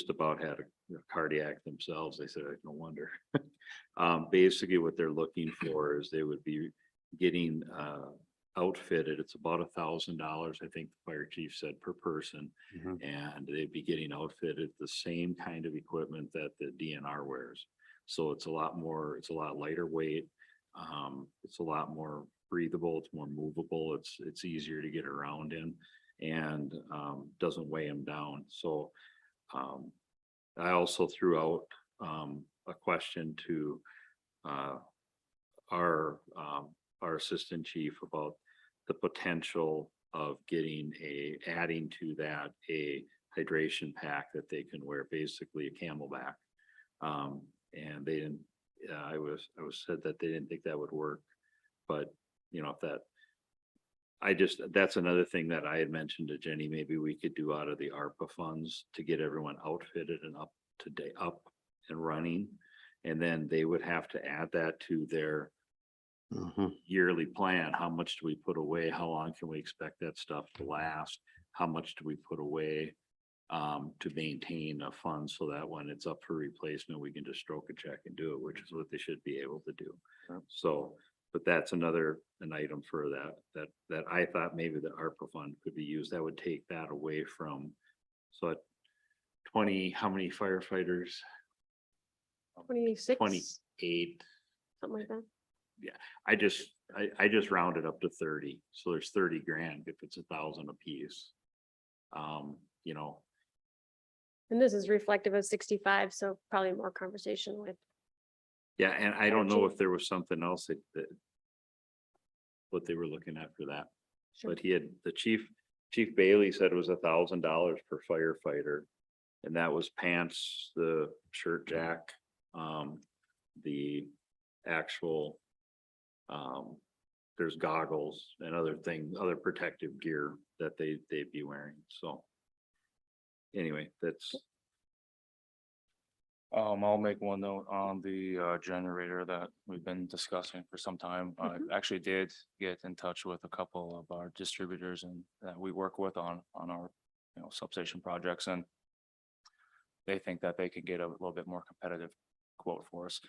[SPEAKER 1] about had a cardiac themselves. They said, no wonder. Basically what they're looking for is they would be getting outfitted. It's about $1,000, I think the fire chief said, per person.
[SPEAKER 3] Mhm.
[SPEAKER 1] And they'd be getting outfitted the same kind of equipment that the DNR wears. So it's a lot lighter weight. It's a lot more breathable, it's more movable, it's easier to get around in and doesn't weigh them down. So I also threw out a question to our assistant chief about the potential of adding to that a hydration pack that they can wear, basically a Camelback. And they didn't, I was said that they didn't think that would work, but that's another thing that I had mentioned to Jenny, maybe we could do out of the ARPA funds to get everyone outfitted and up and running. And then they would have to add that to their yearly plan. How much do we put away? How long can we expect that stuff to last? How much do we put away to maintain a fund so that when it's up for replacement, we can just stroke a check and do it, which is what they should be able to do. So But that's an item for that I thought maybe the ARPA fund could be used. That would take that away from, so at 20, how many firefighters?
[SPEAKER 2] 26,
[SPEAKER 1] 28.
[SPEAKER 2] something like that.
[SPEAKER 1] I just rounded up to 30, so there's 30 grand if it's 1,000 a piece. You know,
[SPEAKER 2] And this is reflective of 65, so probably more conversation with.
[SPEAKER 1] yeah, and I don't know
[SPEAKER 2] Energy.
[SPEAKER 1] if there was something else that what they were looking at for that,
[SPEAKER 2] Sure.
[SPEAKER 1] but the Chief Bailey said it was $1,000 per firefighter. And that was pants, the shirt jack, the actual, there's goggles and other things, other protective gear that they'd be wearing, so. Anyway, that's,
[SPEAKER 4] I'll make one note on the generator that we've been discussing for some time. I actually did get in touch with a couple of our distributors and that we work with on our, substation projects, and they think that they can get a little bit more competitive quote for us.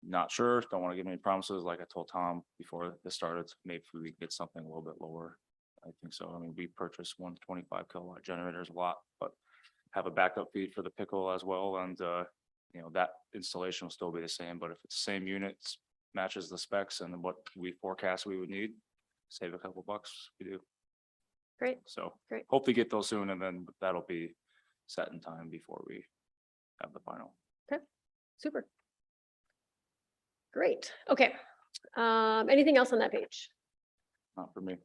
[SPEAKER 4] Not sure, don't want to give any promises. Like I told Tom before this started, maybe we get something a little bit lower. I think so. I mean, we purchased 125 kilowatt generators a lot, but have a backup feed for the pickle as well. And, that installation will still be the same, but if it's the same units, matches the specs and what we forecast we would need, save a couple bucks, we do.
[SPEAKER 2] Great.
[SPEAKER 4] So
[SPEAKER 2] Great.
[SPEAKER 4] hope to get those soon, and then that'll be set in time before we have the final.
[SPEAKER 2] Super. Great. Okay. Anything else on that page?
[SPEAKER 4] Not for me.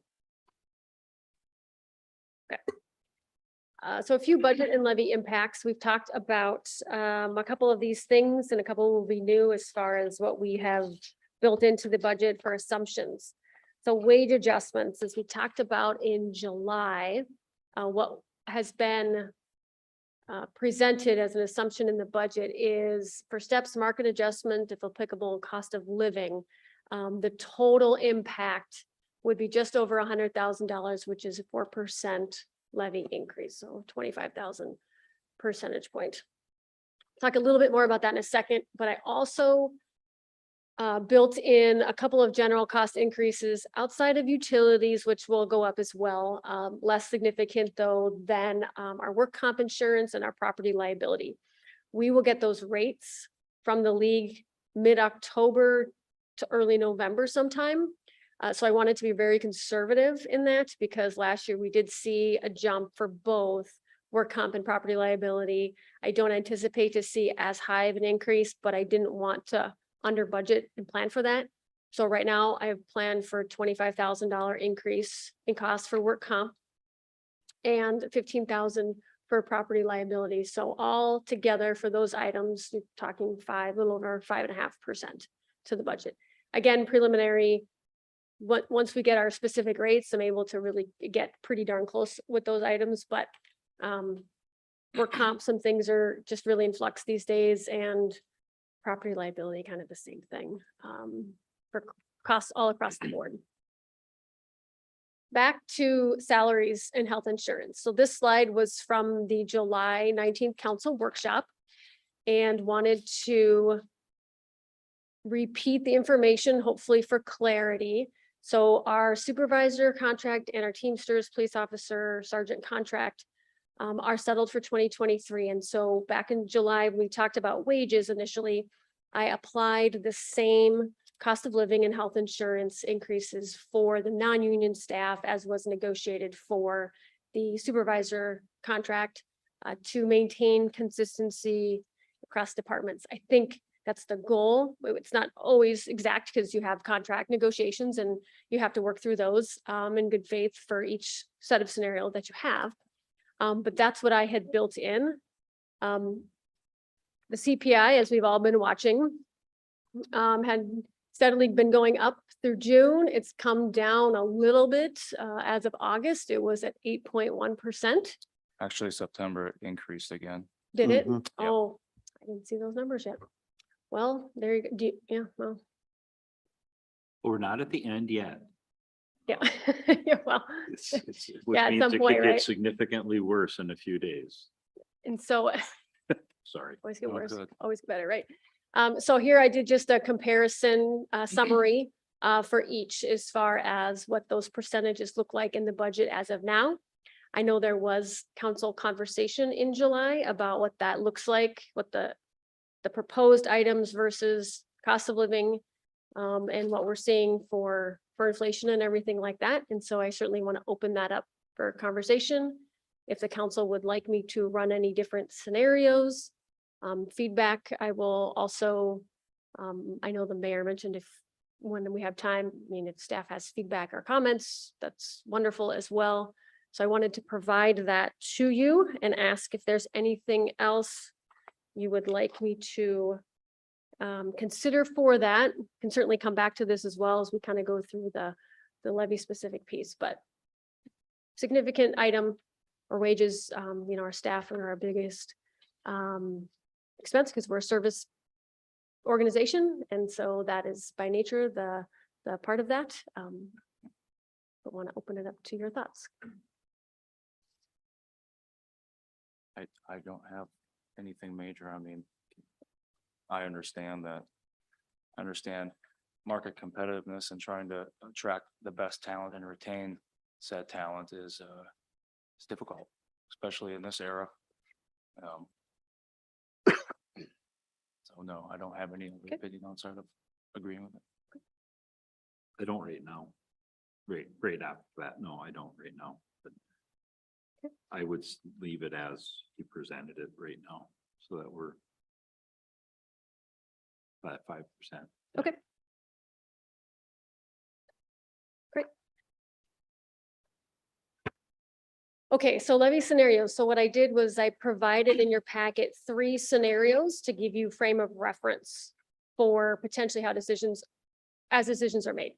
[SPEAKER 2] So a few budget and levy impacts. We've talked about a couple of these things, and a couple will be new as far as what we have built into the budget for assumptions. So wage adjustments, as we talked about in July, what has been presented as an assumption in the budget is for steps market adjustment, if applicable, cost of living. The total impact would be just over $100,000, which is a 4% levy increase, so 25,000 percentage point. Talk a little bit more about that in a second, but I also built in a couple of general cost increases outside of utilities, which will go up as well. Less significant though than our work comp insurance and our property liability. We will get those rates from the league mid-October to early November sometime. So I wanted to be very conservative in that because last year we did see a jump for both work comp and property liability. I don't anticipate to see as high of an increase, but I didn't want to under budget and plan for that. So right now I have planned for $25,000 increase in costs for work comp and 15,000 for property liability. So all together for those items, you're talking a little over 5.5% to the budget. Again, preliminary. Once we get our specific rates, I'm able to really get pretty darn close with those items, but work comp, some things are just really in flux these days, and property liability, kind of the same thing for costs all across the board. Back to salaries and health insurance. So this slide was from the July 19th council workshop and wanted to repeat the information, hopefully for clarity. So our supervisor contract and our Teamsters police officer sergeant contract are settled for 2023. And so back in July, we talked about wages initially. I applied the same cost of living and health insurance increases for the non-union staff as was negotiated for the supervisor contract to maintain consistency across departments. I think that's the goal. It's not always exact because you have contract negotiations and you have to work through those in good faith for each set of scenario that you have. But that's what I had built in. The CPI, as we've all been watching, had steadily been going up through June. It's come down a little bit as of August. It was at 8.1%.
[SPEAKER 4] Actually, September it increased again.
[SPEAKER 2] Did it?
[SPEAKER 3] Mhm.
[SPEAKER 4] Yep.
[SPEAKER 2] Oh, I didn't see those numbers yet. Well, there you go. Yeah, well,
[SPEAKER 1] we're not at the end yet.
[SPEAKER 2] yeah. Yeah, well,
[SPEAKER 1] Which
[SPEAKER 2] Yeah, at
[SPEAKER 1] means
[SPEAKER 2] some
[SPEAKER 1] it
[SPEAKER 2] point,
[SPEAKER 1] could
[SPEAKER 2] right?
[SPEAKER 1] get significantly worse in a few days.
[SPEAKER 2] and so
[SPEAKER 1] Sorry.
[SPEAKER 2] always get
[SPEAKER 4] Oh,
[SPEAKER 2] worse,
[SPEAKER 4] good.
[SPEAKER 2] always get better, right? So here I did just a comparison summary for each as far as what those percentages look like in the budget as of now. I know there was council conversation in July about what that looks like, what the proposed items versus cost of living, and what we're seeing for inflation and everything like that. And so I certainly want to open that up for conversation. If the council would like me to run any different scenarios, feedback, I will also, I know the mayor mentioned when we have time, I mean, if staff has feedback or comments, that's wonderful as well. So I wanted to provide that to you and ask if there's anything else you would like me to consider for that. Can certainly come back to this as well as we kind of go through the levy specific piece, but significant item or wages, our staff are our biggest expense because we're a service organization. And so that is by nature the part of that. But want to open it up to your thoughts.
[SPEAKER 4] I don't have anything major. I mean, I understand market competitiveness and trying to attract the best talent and retain said talent is difficult, especially in this era. So no, I don't have any other opinion outside of agreeing with it.
[SPEAKER 1] I don't right now. Right after that, no, I don't right now, but I would leave it as you presented it right now, so that we're at 5%.
[SPEAKER 2] Okay. Great. Okay, so levy scenarios. So what I did was I provided in your packet 3 scenarios to give you frame of reference for potentially how decisions are made.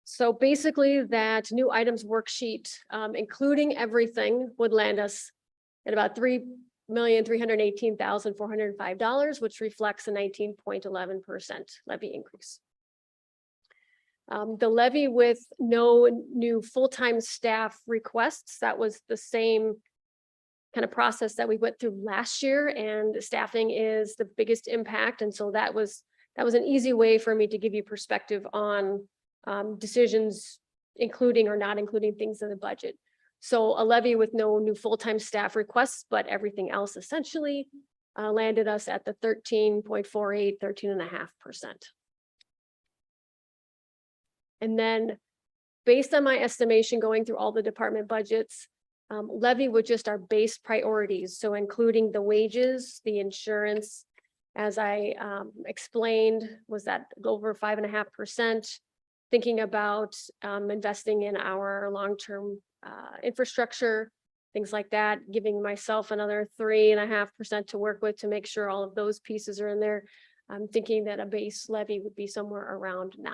[SPEAKER 2] So basically that new items worksheet, including everything, would land us at about $3,318,405, which reflects a 19.11% levy increase. The levy with no new full-time staff requests, that was the same kind of process that we went through last year, and staffing is the biggest impact. And so that was an easy way for me to give you perspective on decisions, including or not including things in the budget. So a levy with no new full-time staff requests, but everything else essentially landed us at the 13.48, 13.5%. And then based on my estimation, going through all the department budgets, levy with just our base priorities. So including the wages, the insurance, as I explained, was that over 5.5%. Thinking about investing in our long-term infrastructure, things like that, giving myself another 3.5% to work with to make sure all of those pieces are in there. I'm thinking that a base levy would be somewhere around 9%.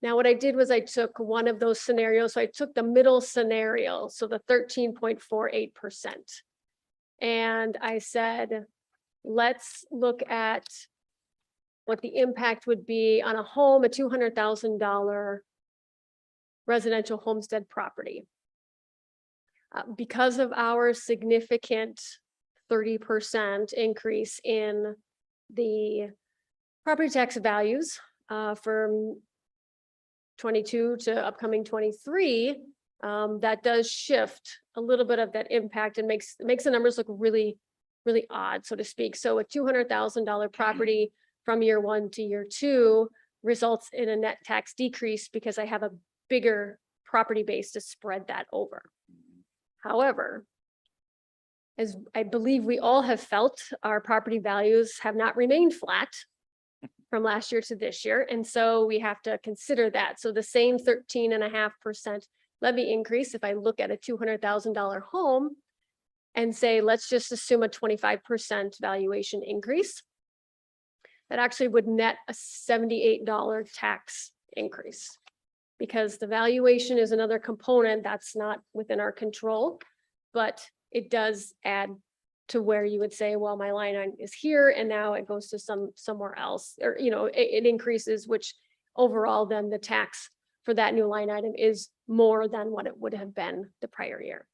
[SPEAKER 2] Now, what I did was I took one of those scenarios. So I took the middle scenario, so the 13.48%. And I said, let's look at what the impact would be on a home, a $200,000 residential homestead property. Because of our significant 30% increase in the property tax values from 22 to upcoming 23, that does shift a little bit of that impact and makes the numbers look really odd, so to speak. So a $200,000 property from year 1 to year 2 results in a net tax decrease because I have a bigger property base to spread that over. However, as I believe we all have felt, our property values have not remained flat from last year to this year. And so we have to consider that. So the same 13.5% levy increase, if I look at a $200,000 home and say, let's just assume a 25% valuation increase, that actually would net a $78 tax increase, because the valuation is another component that's not within our control, but it does add to where you would say, well, my line item is here and now it goes to somewhere else, or it increases, which overall then the tax for that new line item is more than what it would have been the prior year.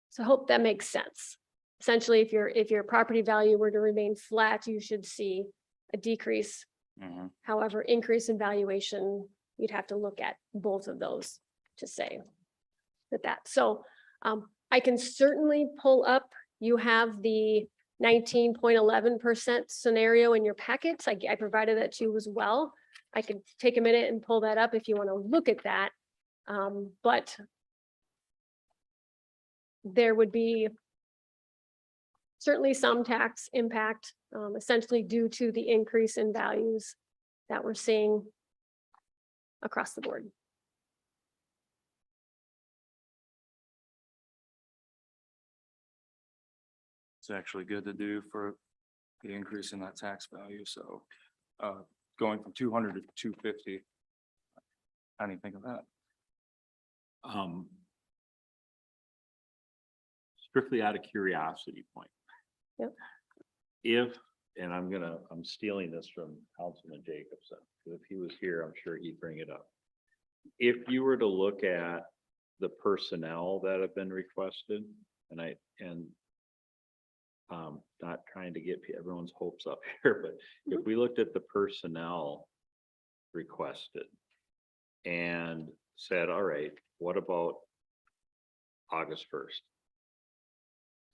[SPEAKER 2] So I hope that makes sense. essentially, if your property value were to remain flat, you should see a decrease.
[SPEAKER 4] Mhm.
[SPEAKER 2] However, increase in valuation, you'd have to look at both of those to say that. So I can certainly pull up, you have the 19.11% scenario in your packets. I provided that to you as well. I could take a minute and pull that up if you want to look at that. But there would be certainly some tax impact, essentially due to the increase in values that we're seeing across the board.
[SPEAKER 4] It's actually good to do for the increase in that tax value, so going from 200 to 250. How do you think of that?
[SPEAKER 1] Strictly out of curiosity point.
[SPEAKER 2] Yep.
[SPEAKER 1] And I'm stealing this from Councilman Jacobson, because if he was here, I'm sure he'd bring it up. If you were to look at the personnel that have been requested, not trying to get everyone's hopes up here, but if we looked at the personnel requested and said, all right, what about August 1st?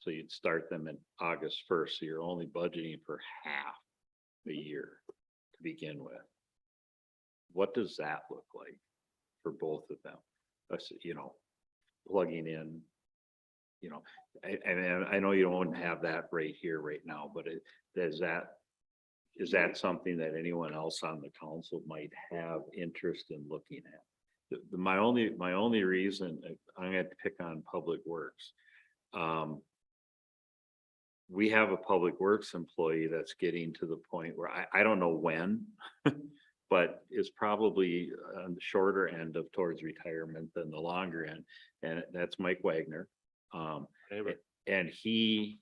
[SPEAKER 1] So you'd start them in August 1st, so you're only budgeting for half the year to begin with. What does that look like for both of them? That's, plugging in, I know you don't have that right here right now, but is that something that anyone else on the council might have interest in looking at? My only reason, I'm going to pick on Public Works. We have a Public Works employee that's getting to the point where I don't know when, but is probably on the shorter end of towards retirement than the longer end. And that's Mike Wagner. And he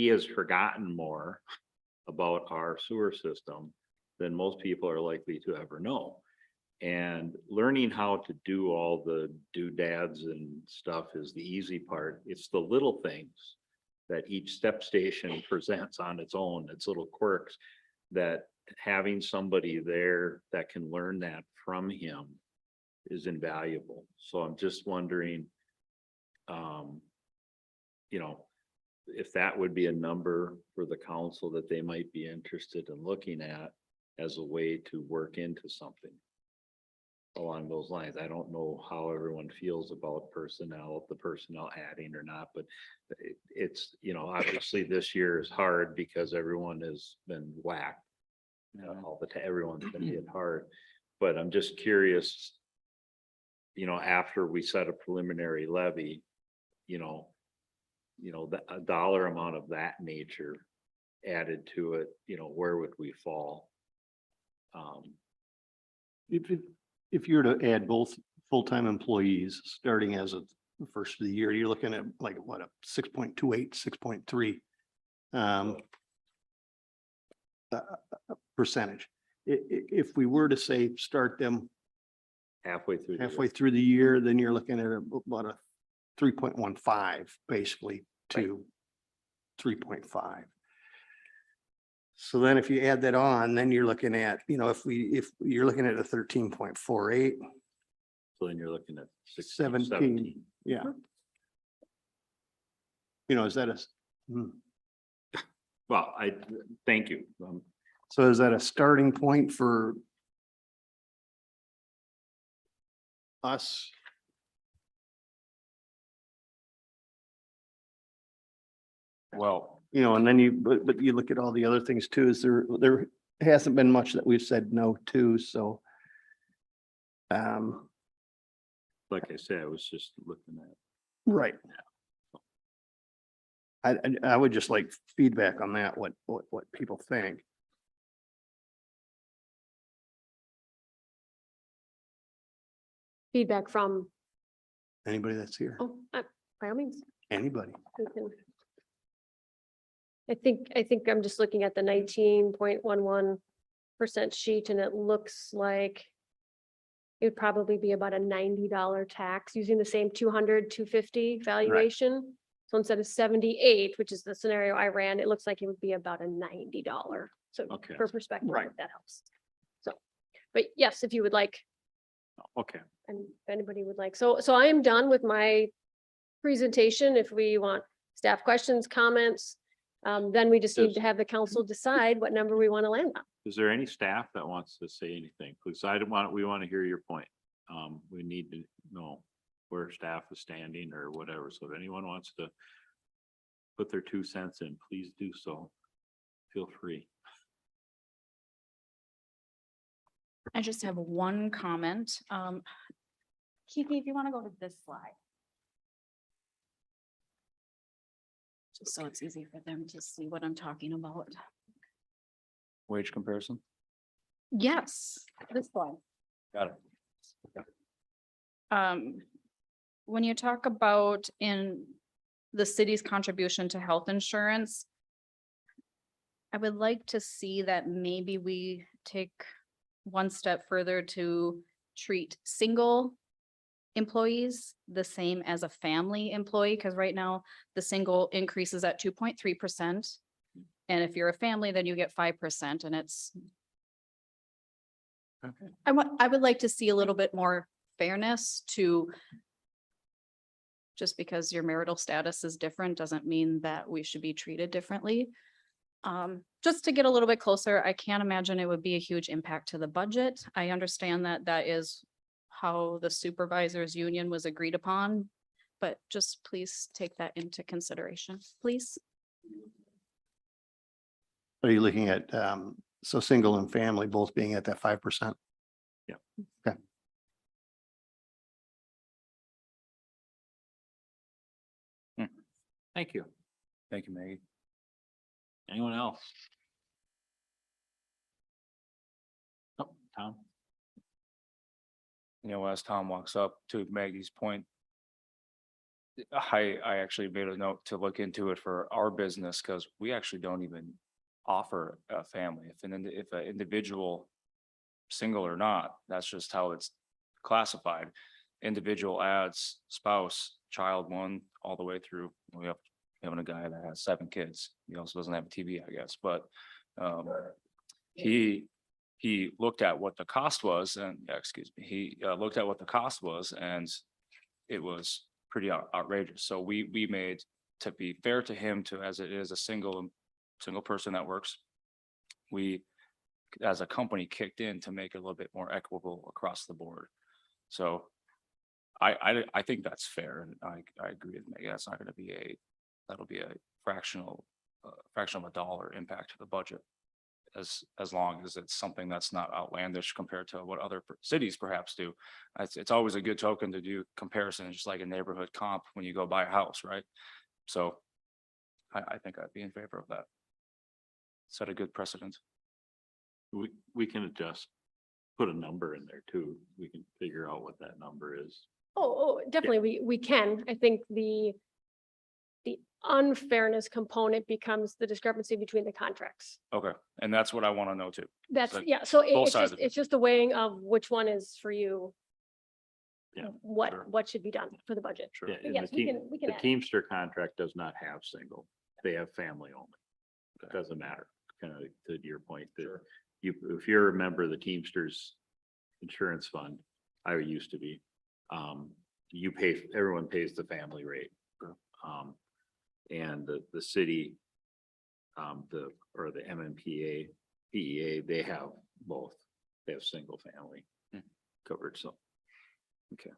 [SPEAKER 1] has forgotten more about our sewer system than most people are likely to ever know. And learning how to do all the doodads and stuff is the easy part. It's the little things that each step station presents on its own, its little quirks, that having somebody there that can learn that from him is invaluable. So I'm just wondering, if that would be a number for the council that they might be interested in looking at as a way to work into something along those lines. I don't know how everyone feels about personnel, if the personnel adding or not, but it's, obviously this year is hard because everyone has been whacked. All the time, everyone's been hit hard, but I'm just curious, after we set a preliminary levy, a dollar amount of that nature added to it, where would we fall?
[SPEAKER 3] If you were to add both full-time employees, starting as of the first of the year, you're looking at like what, a 6.28, 6.3 percentage. If we were to say, start them
[SPEAKER 1] Halfway
[SPEAKER 3] through the year, then you're looking at about a 3.15 basically to 3.5. So then if you add that on, then you're looking at, if you're looking at a 13.48.
[SPEAKER 1] So then you're looking at
[SPEAKER 3] 17. Yeah. Is that
[SPEAKER 1] Well, thank you.
[SPEAKER 3] so is that a starting point for us?
[SPEAKER 4] Well,
[SPEAKER 3] And then but you look at all the other things too, is there hasn't been much that we've said no to, so.
[SPEAKER 1] Like I said, I was just looking at.
[SPEAKER 3] Right. I would just like feedback on that, what people think.
[SPEAKER 2] Feedback from,
[SPEAKER 3] Anybody that's here,
[SPEAKER 2] by all means.
[SPEAKER 3] anybody.
[SPEAKER 2] we can- I think I'm just looking at the 19.11% sheet, and it looks like it would probably be about a $90 tax using the same 200, 250 valuation. So instead of 78, which is the scenario I ran, it looks like it would be about a $90. So
[SPEAKER 1] Okay.
[SPEAKER 2] for perspective,
[SPEAKER 3] Right.
[SPEAKER 2] if that helps. So, but yes, if you would like,
[SPEAKER 1] Okay,
[SPEAKER 2] and if anybody would like, so I am done with my presentation. If we want staff questions, comments, then we just need
[SPEAKER 1] Does-
[SPEAKER 2] to have the council decide what number we want to land on.
[SPEAKER 1] is there any staff that wants to say anything? Because we want to hear your point. We need to know where staff is standing or whatever. So if anyone wants to put their 2 cents in, please do so. Feel free.
[SPEAKER 7] I just have one comment. Kiki, if you want to go to this slide. Just so it's easy for them to see what I'm talking about.
[SPEAKER 4] Wage comparison?
[SPEAKER 7] Yes, this slide.
[SPEAKER 4] Got it.
[SPEAKER 7] When you talk about in the city's contribution to health insurance, I would like to see that maybe we take one step further to treat single employees the same as a family employee, because right now the single increases at 2.3%. And if you're a family, then you get 5%, and it's.
[SPEAKER 4] Okay.
[SPEAKER 7] I would like to see a little bit more fairness to. Just because your marital status is different doesn't mean that we should be treated differently. Just to get a little bit closer, I can't imagine it would be a huge impact to the budget. I understand that that is how the supervisors union was agreed upon, but just please take that into consideration, please.
[SPEAKER 3] Are you looking at, so single and family both being at that 5%?
[SPEAKER 1] Thank you.
[SPEAKER 4] Thank you, Maggie.
[SPEAKER 1] Anyone else? Oh, Tom?
[SPEAKER 4] You know, as Tom walks up to Maggie's point, I actually made a note to look into it for our business because we actually don't even offer a family. If an individual, single or not, that's just how it's classified. Individual adds spouse, child one, all the way through. We have having a guy that has 7 kids. He also doesn't have a TV, I guess, but he looked at what the cost was and, excuse me, he looked at what the cost was and it was pretty outrageous. So we made, to be fair to him, to as it is a single person that works, we as a company kicked in to make it a little bit more equitable across the board. So I think that's fair, and I agree with Megan. That's not going to be that'll be a fraction of a dollar impact to the budget, as long as it's something that's not outlandish compared to what other cities perhaps do. It's always a good token to do comparison, just like a neighborhood comp when you go buy a house, right? So I think I'd be in favor of that. Set a good precedent.
[SPEAKER 1] We can adjust, put a number in there too. We can figure out what that number is.
[SPEAKER 2] Oh, definitely, we can. I think the unfairness component becomes the discrepancy between the contracts.
[SPEAKER 4] Okay, and that's what I want to know too.
[SPEAKER 2] That's,
[SPEAKER 4] Like,
[SPEAKER 2] yeah, so
[SPEAKER 4] both
[SPEAKER 2] it's
[SPEAKER 4] sides
[SPEAKER 2] just,
[SPEAKER 4] of it.
[SPEAKER 2] it's just a weighing of which one is for you.
[SPEAKER 1] Yeah, sure.
[SPEAKER 2] What should be done for the budget.
[SPEAKER 4] Sure.
[SPEAKER 1] Yeah,
[SPEAKER 2] But
[SPEAKER 1] and
[SPEAKER 2] yes, we can
[SPEAKER 1] the
[SPEAKER 2] add it.
[SPEAKER 1] Teamster contract does not have single. They have family only. It doesn't matter, kind of to your point that if you're a member of the Teamsters Insurance Fund, I used to be, everyone pays the family rate. And the city, the MMPA, PEA, they have both. They have single family coverage, so. Okay.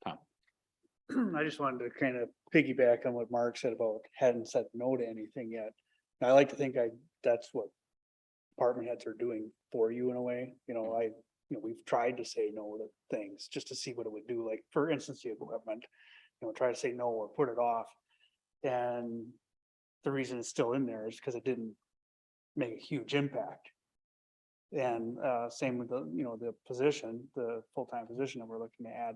[SPEAKER 1] Tom.
[SPEAKER 6] I just wanted to kind of piggyback on what Mark said about hadn't said no to anything yet. I like to think that's what department heads are doing for you in a way, we've tried to say no to things just to see what it would do. Like, for instance, the equipment, try to say no or put it off. And the reason it's still in there is because it didn't make a huge impact. And same with the position, the full-time position that we're looking to add.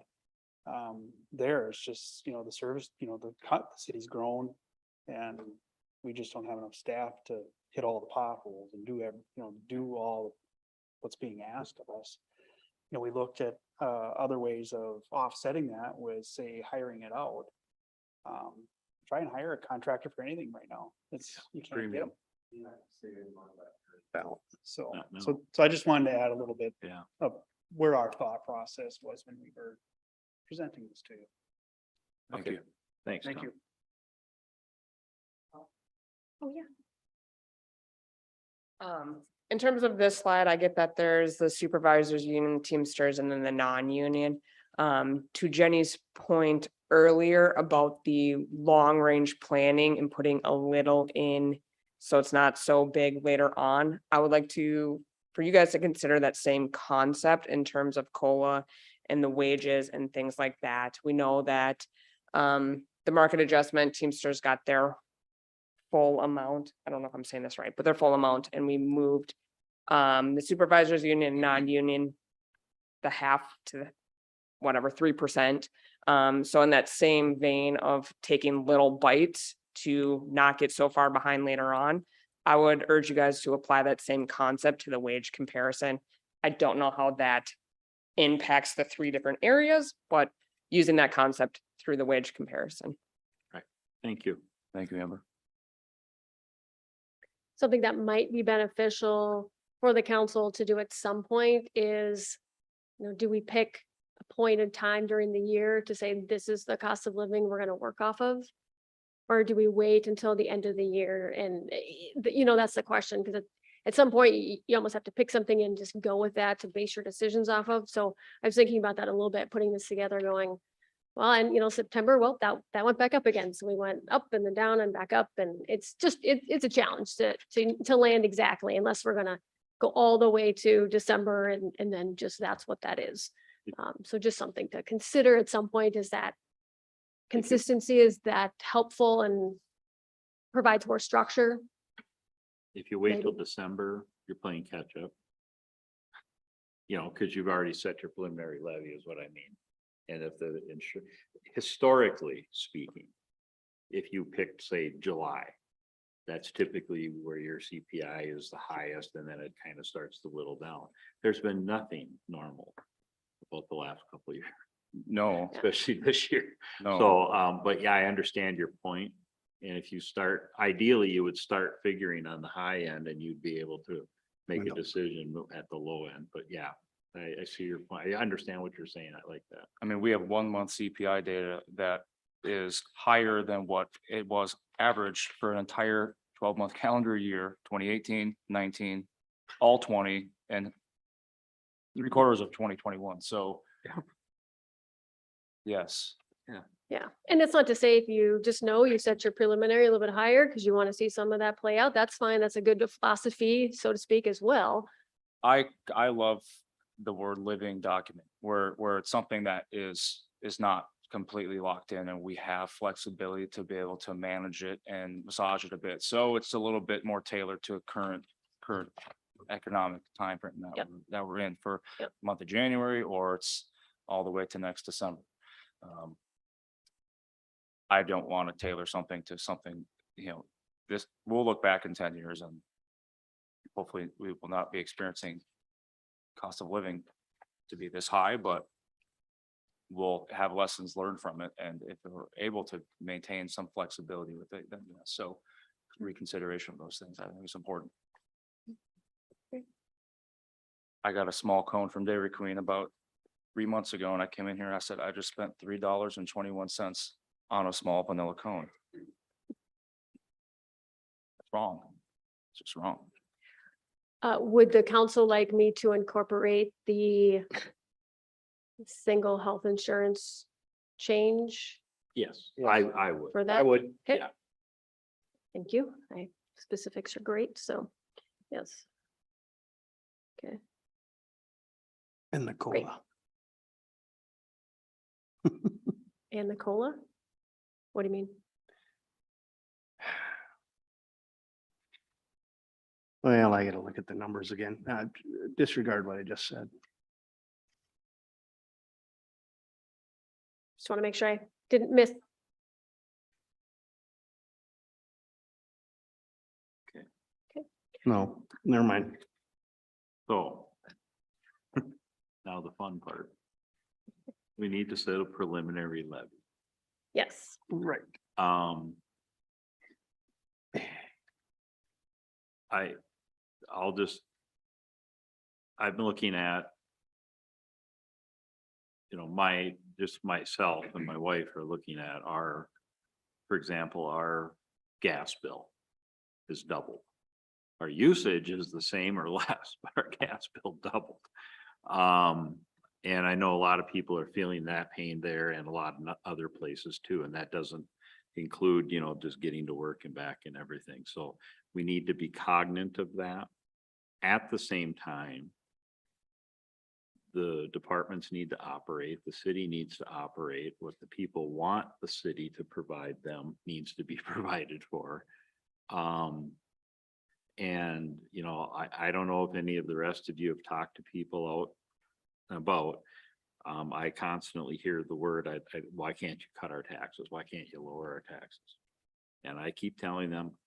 [SPEAKER 6] There is just, the service, the city's grown and we just don't have enough staff to hit all the potholes and do all what's being asked of us. We looked at other ways of offsetting that with, say, hiring it out. Try and hire a contractor for anything right now. It's, you can't get them. So,
[SPEAKER 1] No.
[SPEAKER 6] so I just wanted to add a little bit
[SPEAKER 1] Yeah.
[SPEAKER 6] of where our thought process was when we were presenting this to you.
[SPEAKER 4] Thank
[SPEAKER 1] Okay.
[SPEAKER 4] you.
[SPEAKER 1] Thanks.
[SPEAKER 6] Thank
[SPEAKER 1] Tom.
[SPEAKER 6] you.
[SPEAKER 2] Oh, yeah.
[SPEAKER 8] In terms of this slide, I get that there's the supervisors union, Teamsters, and then the non-union. To Jenny's point earlier about the long-range planning and putting a little in, so it's not so big later on, I would like for you guys to consider that same concept in terms of COLA and the wages and things like that. We know that the market adjustment, Teamsters got their full amount. I don't know if I'm saying this right, but their full amount, and we moved the supervisors union, non-union, the half to whatever, 3%. So in that same vein of taking little bites to not get so far behind later on, I would urge you guys to apply that same concept to the wage comparison. I don't know how that impacts the 3 different areas, but using that concept through the wage comparison.
[SPEAKER 1] Thank you.
[SPEAKER 4] Thank you, Amber.
[SPEAKER 2] Something that might be beneficial for the council to do at some point is, do we pick a point in time during the year to say, this is the cost of living we're gonna work off of? Or do we wait until the end of the year? And, that's the question, because at some point, you almost have to pick something and just go with that to base your decisions off of. So I was thinking about that a little bit, putting this together, going, well, and September, well, that went back up again. So we went up and then down and back up, and it's just, it's a challenge to land exactly, unless we're gonna go all the way to December and then just that's what that is. So just something to consider at some point, is that consistency, is that helpful and provides more structure?
[SPEAKER 1] If you wait till
[SPEAKER 2] Maybe.
[SPEAKER 1] December, you're playing catch up. Because you've already set your preliminary levy is what I mean. And if historically speaking, if you picked, say, July, that's typically where your CPI is the highest, and then it kind of starts to whittle down. There's been nothing normal about the last couple of years,
[SPEAKER 4] No,
[SPEAKER 1] especially this year.
[SPEAKER 4] no.
[SPEAKER 1] So, but yeah, I understand your point. And if you start, ideally, you would start figuring on the high end, and you'd be able to make a
[SPEAKER 3] Window.
[SPEAKER 1] decision at the low end. But yeah, I see your point. I understand what you're saying. I like that.
[SPEAKER 4] I mean, we have 1 month CPI data that is higher than what it was average for an entire 12-month calendar year, 2018, 19, all 20, and 3/4 of 2021. So yes,
[SPEAKER 2] Yeah, and it's not to say if you just know you set your preliminary a little bit higher because you want to see some of that play out, that's fine. That's a good philosophy, so to speak, as well.
[SPEAKER 4] I love the word living document, where it's something that is not completely locked in, and we have flexibility to be able to manage it and massage it a bit. So it's a little bit more tailored to a current economic timeframe
[SPEAKER 2] Yep.
[SPEAKER 4] that we're in for
[SPEAKER 2] Yep.
[SPEAKER 4] the month of January, or it's all the way to next December. I don't want to tailor something to something, this, we'll look back in 10 years and hopefully we will not be experiencing cost of living to be this high, but we'll have lessons learned from it. And if we're able to maintain some flexibility with it, then yes. So reconsideration of those things, I think is important.
[SPEAKER 2] Okay.
[SPEAKER 4] I got a small cone from Dairy Queen about 3 months ago, and I came in here and I said, I just spent $3.21 on a small vanilla cone. That's wrong. It's just wrong.
[SPEAKER 2] Would the council like me to incorporate the single health insurance change
[SPEAKER 1] Yes,
[SPEAKER 5] Yes.
[SPEAKER 1] I would.
[SPEAKER 2] for that?
[SPEAKER 6] I would.
[SPEAKER 2] Okay.
[SPEAKER 1] yeah.
[SPEAKER 2] Thank you. Specifics are great, so, yes. Okay,
[SPEAKER 3] And the
[SPEAKER 2] Great.
[SPEAKER 3] COLA.
[SPEAKER 2] and the COLA? What do you mean?
[SPEAKER 3] Well, I gotta look at the numbers again. Disregard what I just said.
[SPEAKER 2] Just want to make sure I didn't miss.
[SPEAKER 3] No, never mind.
[SPEAKER 1] So now the fun part. We need to set a preliminary levy.
[SPEAKER 2] Yes,
[SPEAKER 3] Right.
[SPEAKER 1] Um. I'll just. I've been looking at. Just myself and my wife are looking at for example, our gas bill is doubled. Our usage is the same or less, but our gas bill doubled. And I know a lot of people are feeling that pain there and a lot of other places too, and that doesn't include, just getting to work and back and everything. So we need to be cognizant of that. At the same time, the departments need to operate, the city needs to operate, what the people want the city to provide them needs to be provided for. And, I don't know if any of the rest of you have talked to people out about, I constantly hear the word, why can't you cut our taxes? Why can't you lower our taxes? And I keep telling them,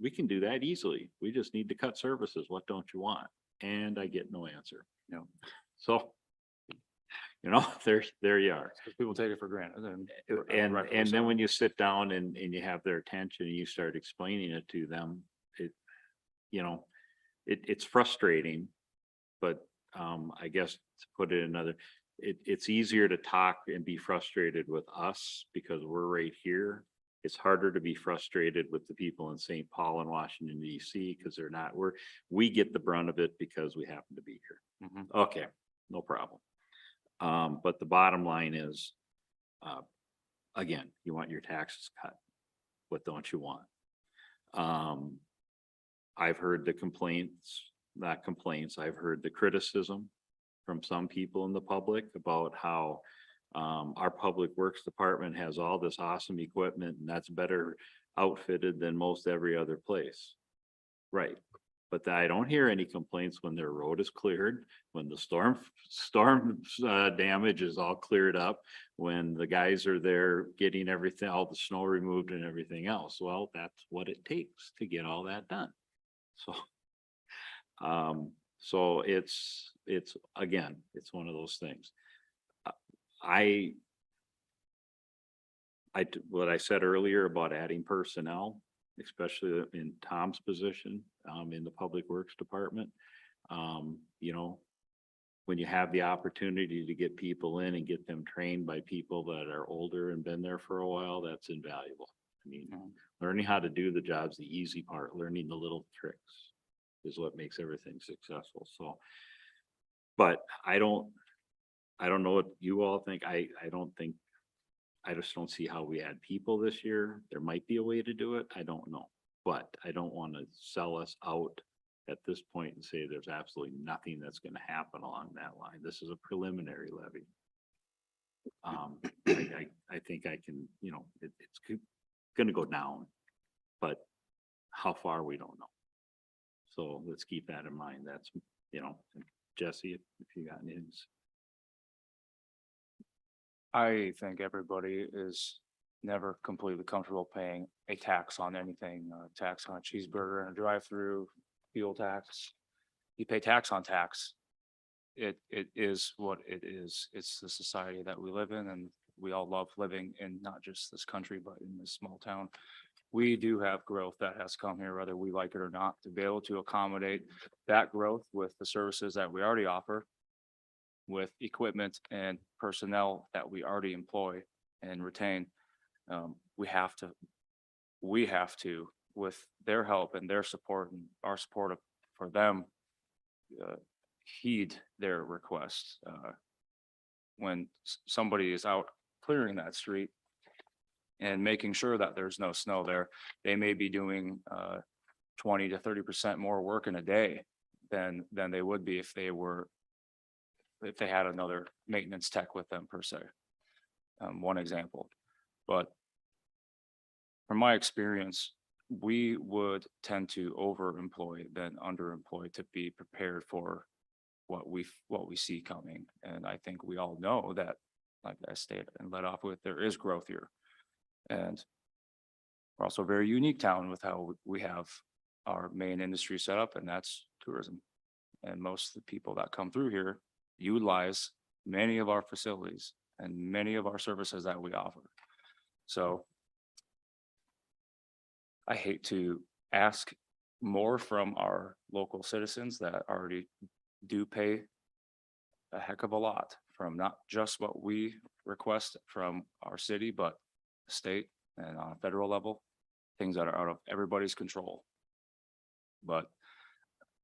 [SPEAKER 1] we can do that easily. We just need to cut services. What don't you want? And I get no answer. So, there you are.
[SPEAKER 4] Because people take it for granted and.
[SPEAKER 1] And
[SPEAKER 4] rightfully so.
[SPEAKER 1] then when you sit down and you have their attention and you start explaining it to them, it's frustrating. But I guess to put it another, it's easier to talk and be frustrated with us because we're right here. It's harder to be frustrated with the people in St. Paul and Washington DC because we get the brunt of it because we happen to be here.
[SPEAKER 4] Mhm.
[SPEAKER 1] Okay, no problem. But the bottom line is, again, you want your taxes cut. What don't you want? I've heard the not complaints, I've heard the criticism from some people in the public about how our public works department has all this awesome equipment and that's better outfitted than most every other place. Right. But I don't hear any complaints when their road is cleared, when the storm damage is all cleared up, when the guys are there getting everything, all the snow removed and everything else. Well, that's what it takes to get all that done. So it's again, it's one of those things. What I said earlier about adding personnel, especially in Tom's position, in the Public Works Department. When you have the opportunity to get people in and get them trained by people that are older and been there for a while, that's invaluable. I mean, learning how to do the job's the easy part, learning the little tricks is what makes everything successful. So, but I don't know what you all think. I just don't see how we add people this year. There might be a way to do it. I don't know, but I don't want to sell us out at this point and say there's absolutely nothing that's going to happen along that line. This is a preliminary levy. I think I can, it's going to go down, but how far we don't know. So let's keep that in mind. That's, Jesse, if you got news.
[SPEAKER 4] I think everybody is never completely comfortable paying a tax on anything, tax on a cheeseburger and a drive-through, fuel tax. You pay tax on tax. It is what it is. It's the society that we live in, and we all love living in not just this country, but in this small town. We do have growth that has come here, whether we like it or not, to be able to accommodate that growth with the services that we already offer, with equipment and personnel that we already employ and retain. We have to, with their help and their support and our support for them, heed their requests. When somebody is out clearing that street and making sure that there's no snow there, they may be doing 20 to 30% more work in a day than they would be if they had another maintenance tech with them per se. One example, but from my experience, we would tend to overemploy than underemploy to be prepared for what we see coming. And I think we all know that, like I stated and led off with, there is growth here. And we're also a very unique town with how we have our main industry set up, and that's tourism. And most of the people that come through here utilize many of our facilities and many of our services that we offer. So I hate to ask more from our local citizens that already do pay a heck of a lot from not just what we request from our city, but the state and on a federal level, things that are out of everybody's control. But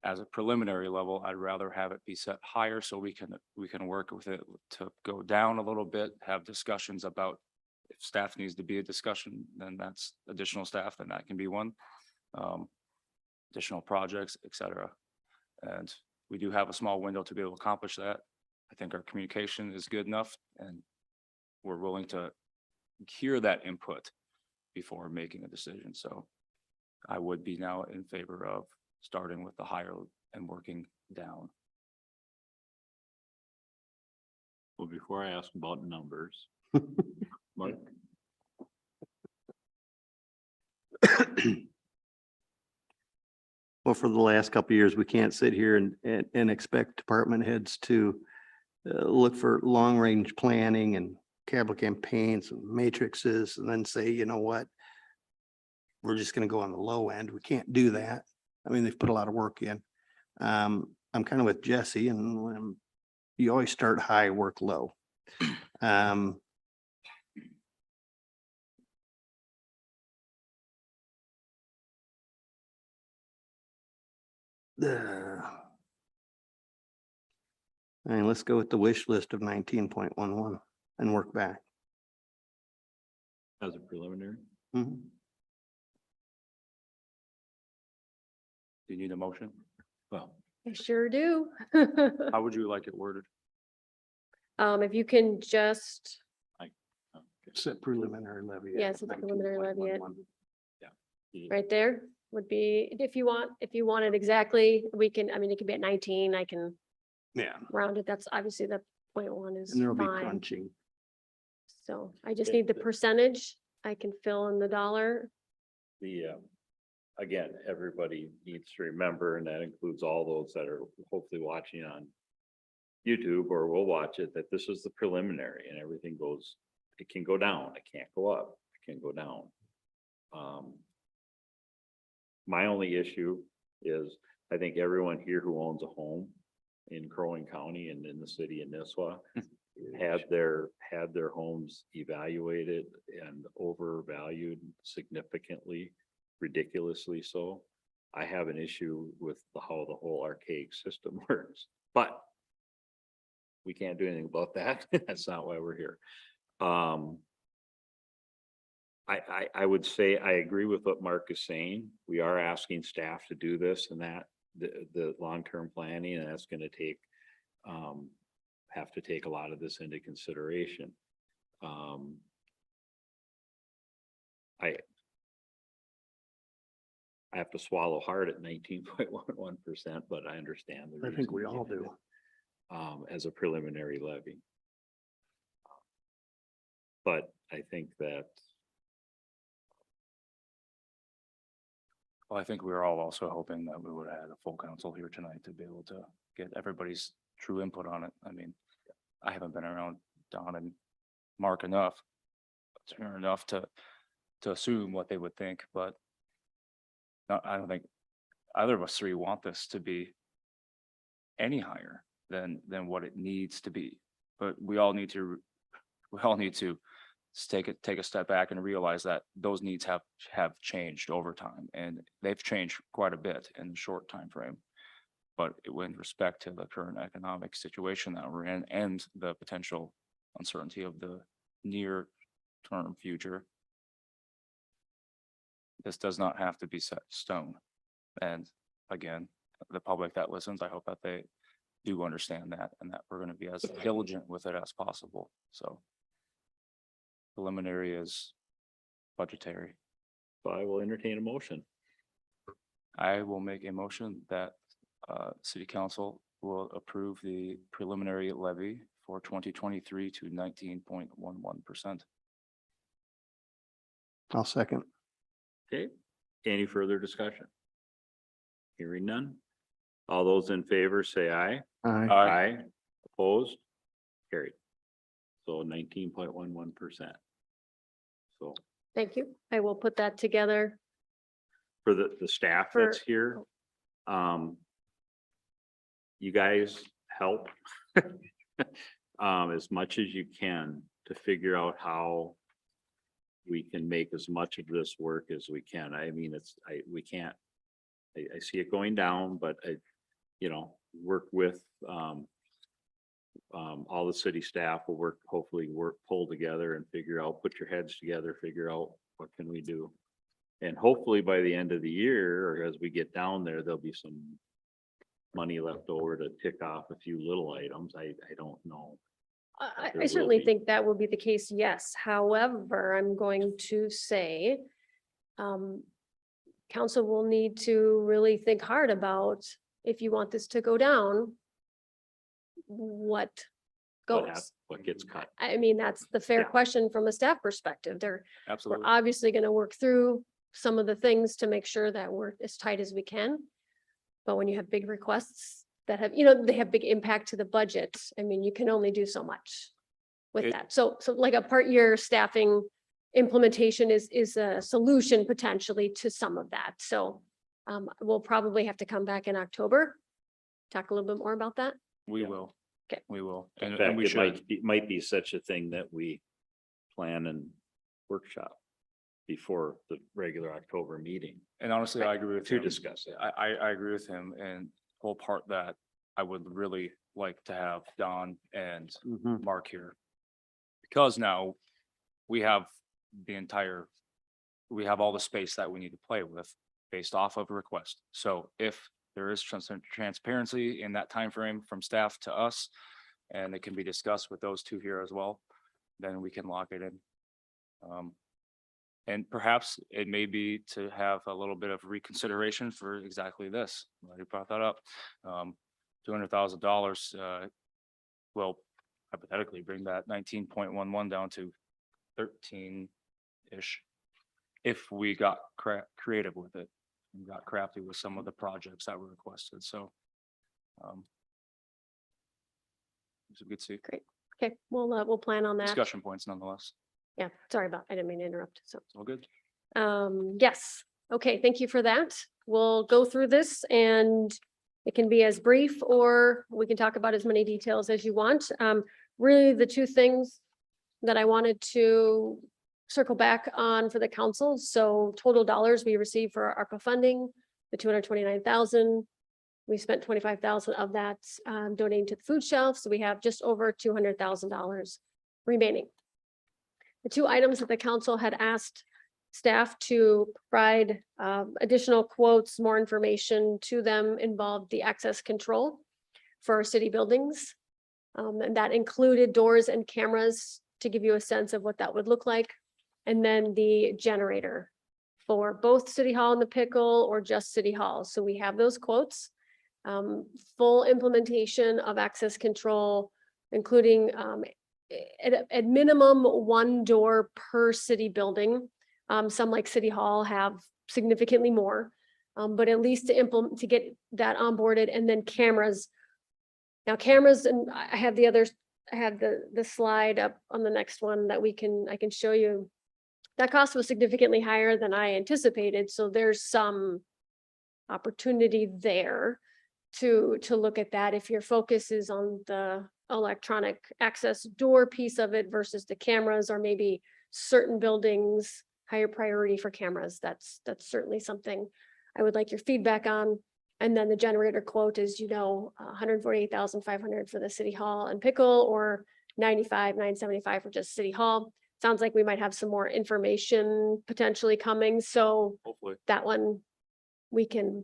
[SPEAKER 4] as a preliminary level, I'd rather have it be set higher so we can work with it to go down a little bit, have discussions about if staff needs to be a discussion, then that's additional staff, then that can be one. Additional projects, et cetera. And we do have a small window to be able to accomplish that. I think our communication is good enough and we're willing to hear that input before making a decision. So I would be now in favor of starting with the higher and working down.
[SPEAKER 1] Well, before I ask about numbers, Mark,
[SPEAKER 3] Well, for the last couple of years, we can't sit here and expect department heads to look for long-range planning and capital campaigns and matrices and then say, you know what? We're just gonna go on the low end. We can't do that. I mean, they've put a lot of work in. I'm kind of with Jesse and you always start high, work low. I mean, let's go with the wish list of 19.11 and work back.
[SPEAKER 1] as a preliminary,
[SPEAKER 3] Mhm.
[SPEAKER 4] Do you need a motion?
[SPEAKER 1] well,
[SPEAKER 2] I sure do.
[SPEAKER 4] How would you like it worded?
[SPEAKER 2] If you can just,
[SPEAKER 3] Set preliminary levy. at
[SPEAKER 2] Yes, it's a preliminary levy at-
[SPEAKER 3] 19.11.
[SPEAKER 2] right there would be, if you want it exactly, we can, I mean, it could be at 19, I can
[SPEAKER 3] Yeah,
[SPEAKER 2] round it. That's obviously the 0.1 is
[SPEAKER 3] and there'll be
[SPEAKER 2] fine.
[SPEAKER 3] crunching.
[SPEAKER 2] So I just
[SPEAKER 1] Okay,
[SPEAKER 2] need the
[SPEAKER 1] the-
[SPEAKER 2] percentage. I can fill in the dollar.
[SPEAKER 1] again, everybody needs to remember, and that includes all those that are hopefully watching on YouTube or will watch it, that this is the preliminary and everything goes, it can go down, it can't go up, it can go down. My only issue is, I think everyone here who owns a home in Crow Wing County and in the city of Nisswa had their homes evaluated and overvalued significantly, ridiculously so. I have an issue with how the whole archaic system works, but we can't do anything about that. That's not why we're here. I would say I agree with what Mark is saying. We are asking staff to do this and that, the long-term planning, and that's gonna take, have to take a lot of this into consideration. I have to swallow hard at 19.11%, but I understand. the
[SPEAKER 3] I think we
[SPEAKER 1] reason
[SPEAKER 3] all
[SPEAKER 1] behind
[SPEAKER 3] do.
[SPEAKER 1] it, as a preliminary levy. But I think that,
[SPEAKER 4] Well, I think we were all also hoping that we would have had a full council here tonight to be able to get everybody's true input on it. I mean, I haven't been around Don and Mark enough to assume what they would think, but I don't think either of us three want this to be any higher than what it needs to be. But we all need to take a step back and realize that those needs have changed over time, and they've changed quite a bit in a short time frame. But with respect to the current economic situation that we're in and the potential uncertainty of the near term future, this does not have to be set in stone. And again, the public that listens, I hope that they do understand that and that we're going to be as diligent with it as possible. So preliminary is budgetary.
[SPEAKER 1] so I will entertain a motion.
[SPEAKER 4] I will make a motion that city council will approve the preliminary levy for 2023 to 19.11%.
[SPEAKER 3] I'll second.
[SPEAKER 1] Okay, any further discussion? Hearing none. All those in favor say aye.
[SPEAKER 3] Aye.
[SPEAKER 1] Aye. Opposed? Carried. So 19.11%. So,
[SPEAKER 2] Thank you. I will put that together
[SPEAKER 1] for the staff that's here. You guys help as much as you can to figure out how we can make as much of this work as we can. I mean, we can't, I see it going down, but work with, all the city staff will hopefully pull together and figure out, put your heads together, figure out what can we do. And hopefully by the end of the year, or as we get down there, there'll be some money left over to tick off a few little items. I don't know.
[SPEAKER 2] I
[SPEAKER 1] There will
[SPEAKER 2] certainly
[SPEAKER 1] be.
[SPEAKER 2] think that will be the case, yes. However, I'm going to say, council will need to really think hard about if you want this to go down, what goes.
[SPEAKER 1] What gets cut.
[SPEAKER 2] I mean, that's the fair
[SPEAKER 1] Yeah.
[SPEAKER 2] question from a staff perspective. We're
[SPEAKER 4] Absolutely.
[SPEAKER 2] obviously going to work through some of the things to make sure that we're as tight as we can. But when you have big requests that have, they have big impact to the budget, I mean, you can only do so much with
[SPEAKER 4] It-
[SPEAKER 2] that. So like a part-year staffing implementation is a solution potentially to some of that. So we'll probably have to come back in October, talk a little bit more about that.
[SPEAKER 4] We
[SPEAKER 1] Yeah.
[SPEAKER 4] will.
[SPEAKER 2] Okay.
[SPEAKER 4] We will.
[SPEAKER 1] In
[SPEAKER 4] And
[SPEAKER 1] fact,
[SPEAKER 4] we
[SPEAKER 1] it
[SPEAKER 4] should.
[SPEAKER 1] might be such a thing that we plan and workshop before the regular October meeting
[SPEAKER 4] And honestly, I agree with
[SPEAKER 1] to
[SPEAKER 4] him.
[SPEAKER 1] discuss it.
[SPEAKER 4] I agree with him, and whole part that I would really like to have Don and
[SPEAKER 3] Mhm.
[SPEAKER 4] Mark here. Because now we have we have all the space that we need to play with based off of a request. So if there is transparency in that time frame from staff to us, and it can be discussed with those two here as well, then we can lock it in. And perhaps it may be to have a little bit of reconsideration for exactly this. Glad you brought that up. $200,000 will hypothetically bring that 19.11 down to 13-ish. If we got creative with it and got crafty with some of the projects that were requested, so. It's a good see,
[SPEAKER 2] Okay, we'll plan on that.
[SPEAKER 4] discussion points nonetheless.
[SPEAKER 2] Yeah, sorry I didn't mean to interrupt. So.
[SPEAKER 4] It's all good.
[SPEAKER 2] Yes, okay, thank you for that. We'll go through this and it can be as brief or we can talk about as many details as you want. Really, the two things that I wanted to circle back on for the council. So total dollars we received for our ARPA funding, the 229,000. We spent 25,000 of that donating to the food shelf. So we have just over $200,000 remaining. The two items that the council had asked staff to provide additional quotes, more information to them involved the access control for our city buildings. And that included doors and cameras to give you a sense of what that would look like. And then the generator for both City Hall and the Pickle or just City Hall. So we have those quotes. Full implementation of access control, including at minimum one door per city building. Some like City Hall have significantly more, but at least to get that onboarded, and then cameras. Now cameras, and I have the slide up on the next one that I can show you. That cost was significantly higher than I anticipated, so there's some opportunity there to look at that if your focus is on the electronic access door piece of it versus the cameras, or maybe certain buildings higher priority for cameras. That's certainly something I would like your feedback on. And then the generator quote is, 148,500 for the City Hall and Pickle, or 95,975 for just City Hall. Sounds like we might have some more information potentially coming. So
[SPEAKER 4] Hopefully.
[SPEAKER 2] that one we can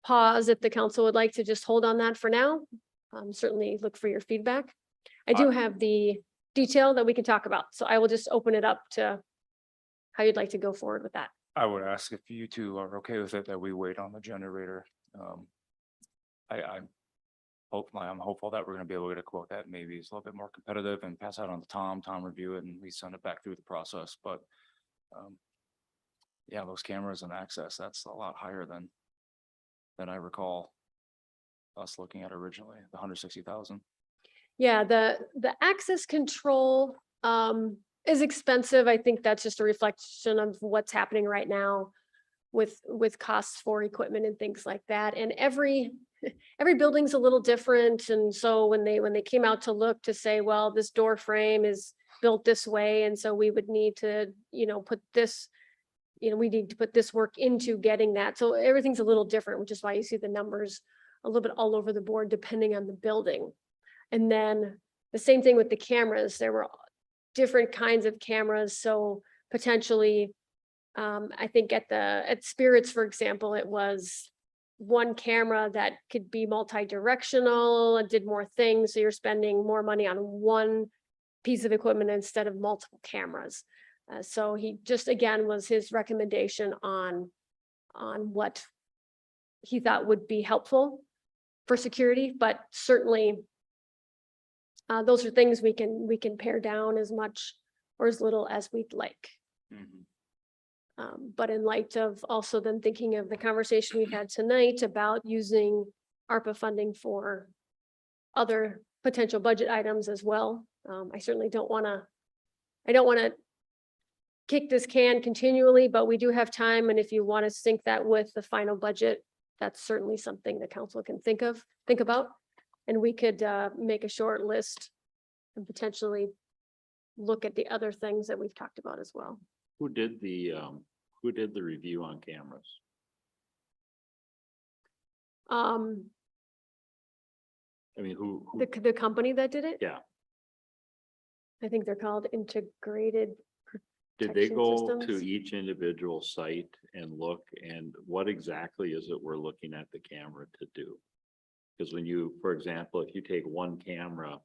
[SPEAKER 2] pause if the council would like to just hold on that for now. Certainly look for your feedback. I do have the detail that we can talk about, so I will just open it up to how you'd like to go forward with that.
[SPEAKER 4] I would ask if you two are okay with it, that we wait on the generator. I'm hopeful that we're gonna be able to get a quote that maybe is a little bit more competitive and pass out on to Tom review it, and we send it back through the process, but yeah, those cameras and access, that's a lot higher than I recall us looking at originally, the 160,000.
[SPEAKER 2] Yeah, the access control is expensive. I think that's just a reflection of what's happening right now. with costs for equipment and things like that. And every building's a little different. And so when they came out to look to say, well, this door frame is built this way, and so we would need to, put this, we need to put this work into getting that. So everything's a little different, which is why you see the numbers a little bit all over the board, depending on the building. And then the same thing with the cameras. There were different kinds of cameras. So potentially, I think at Spirits, for example, it was one camera that could be multi-directional and did more things. So you're spending more money on one piece of equipment instead of multiple cameras. So he just, again, was his recommendation on what he thought would be helpful for security, but certainly those are things we can pare down as much or as little as we'd like. But in light of also then thinking of the conversation we've had tonight about using ARPA funding for other potential budget items as well. I certainly don't want to kick this can continually, but we do have time. And if you want to sync that with the final budget, that's certainly something the council can think about. And we could make a short list and potentially look at the other things that we've talked about as well.
[SPEAKER 1] Who did the review on cameras? I mean, who?
[SPEAKER 2] The company that did it?
[SPEAKER 1] Yeah.
[SPEAKER 2] I think they're called Integrated.
[SPEAKER 1] Did they
[SPEAKER 2] Protection
[SPEAKER 1] go to
[SPEAKER 2] Systems?
[SPEAKER 1] each individual site and look, and what exactly is it we're looking at the camera to do? Because when you, for example, if you take one camera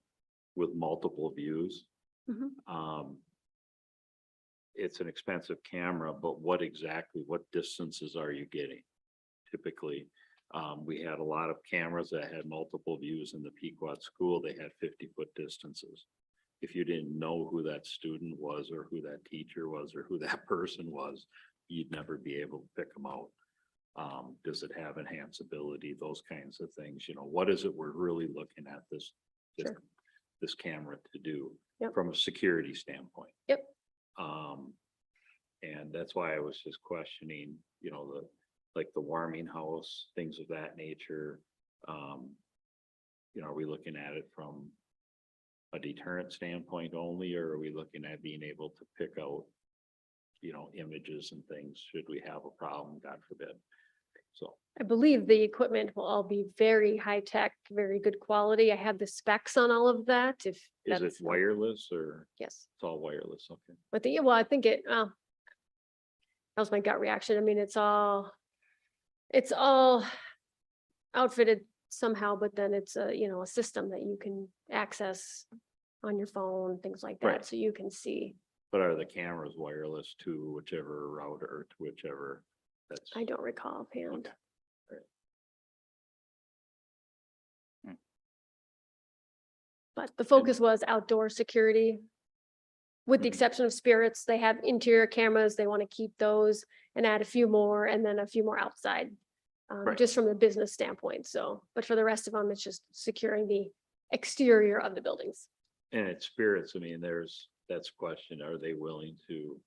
[SPEAKER 1] with multiple views,
[SPEAKER 2] Mhm.
[SPEAKER 1] It's an expensive camera, but what distances are you getting? Typically, we had a lot of cameras that had multiple views in the Pequot school. They had 50-foot distances. If you didn't know who that student was or who that teacher was or who that person was, you'd never be able to pick them out. Does it have enhanceability? Those kinds of things, what is it we're really looking at
[SPEAKER 2] Sure.
[SPEAKER 1] this camera to do
[SPEAKER 2] Yep.
[SPEAKER 1] from a security standpoint?
[SPEAKER 2] Yep.
[SPEAKER 1] And that's why I was just questioning, the warming house, things of that nature. Are we looking at it from a deterrent standpoint only, or are we looking at being able to pick out, images and things, should we have a problem, God forbid? So,
[SPEAKER 2] I believe the equipment will all be very high tech, very good quality. I have the specs on all of that. If
[SPEAKER 1] is it
[SPEAKER 2] that's
[SPEAKER 1] wireless or
[SPEAKER 2] yes,
[SPEAKER 1] it's all wireless? Okay.
[SPEAKER 2] but I think that was my gut reaction. I mean, it's all outfitted somehow, but then it's a system that you can access on your phone, things like that,
[SPEAKER 1] Right.
[SPEAKER 2] so you can see.
[SPEAKER 1] But are the cameras wireless to whichever router or to whichever? That's.
[SPEAKER 2] I don't recall offhand.
[SPEAKER 1] Okay.
[SPEAKER 2] But the focus was outdoor security. With the
[SPEAKER 1] Mhm.
[SPEAKER 2] exception of Spirits, they have interior cameras. They want to keep those and add a few more and then a few more outside.
[SPEAKER 1] Right.
[SPEAKER 2] Just from the business standpoint. So, but for the rest of them, it's just securing the exterior of the buildings.
[SPEAKER 1] And it's Spirits, I mean, that's a question, are they willing to?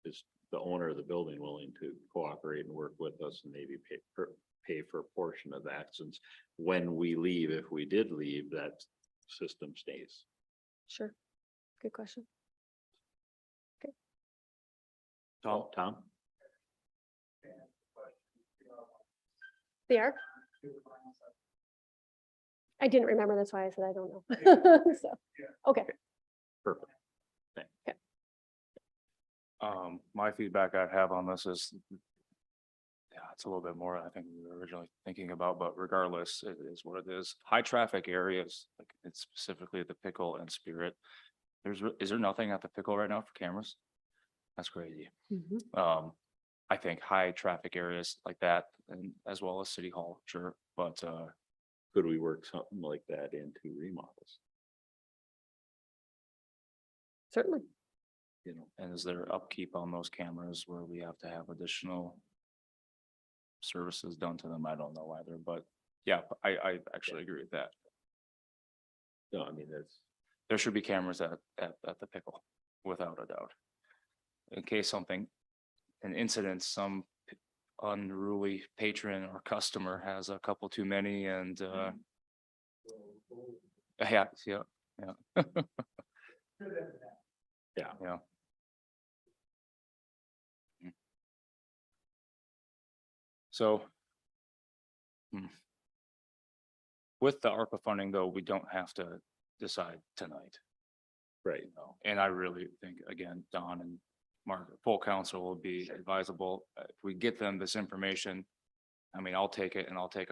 [SPEAKER 1] Is the owner of the building willing to cooperate and work with us and maybe pay for a portion of that, since when we leave, if we did leave, that system stays.
[SPEAKER 2] Sure. Good question.
[SPEAKER 1] Tom?
[SPEAKER 2] They are? I didn't remember. That's why I said I don't know. So, okay.
[SPEAKER 1] Perfect.
[SPEAKER 4] My feedback I'd have on this is, yeah, it's a little bit more, I think we were originally thinking about, but regardless, it is what it is. High traffic areas, like it's specifically the Pickle and Spirit. Is there nothing at the Pickle right now for cameras? That's crazy.
[SPEAKER 2] Mhm.
[SPEAKER 4] I think high traffic areas like that, and as well as City Hall, sure, but
[SPEAKER 1] Could we work something like that into remodels?
[SPEAKER 2] Certainly.
[SPEAKER 4] and is there upkeep on those cameras where we have to have additional services done to them? I don't know either, but yeah, I actually agree with that.
[SPEAKER 1] No, I mean,
[SPEAKER 4] There should be cameras at the Pickle, without a doubt. In case an incident, some unruly patron or customer has a couple too many and, yeah, yeah, yeah.
[SPEAKER 1] Yeah.
[SPEAKER 4] Yeah. Mm. So. With the ARPA funding, though, we don't have to decide tonight.
[SPEAKER 1] Right.
[SPEAKER 4] And I really think, again, Don and Mark, full council will be advisable. If we get them this information, I mean, I'll take it and I'll take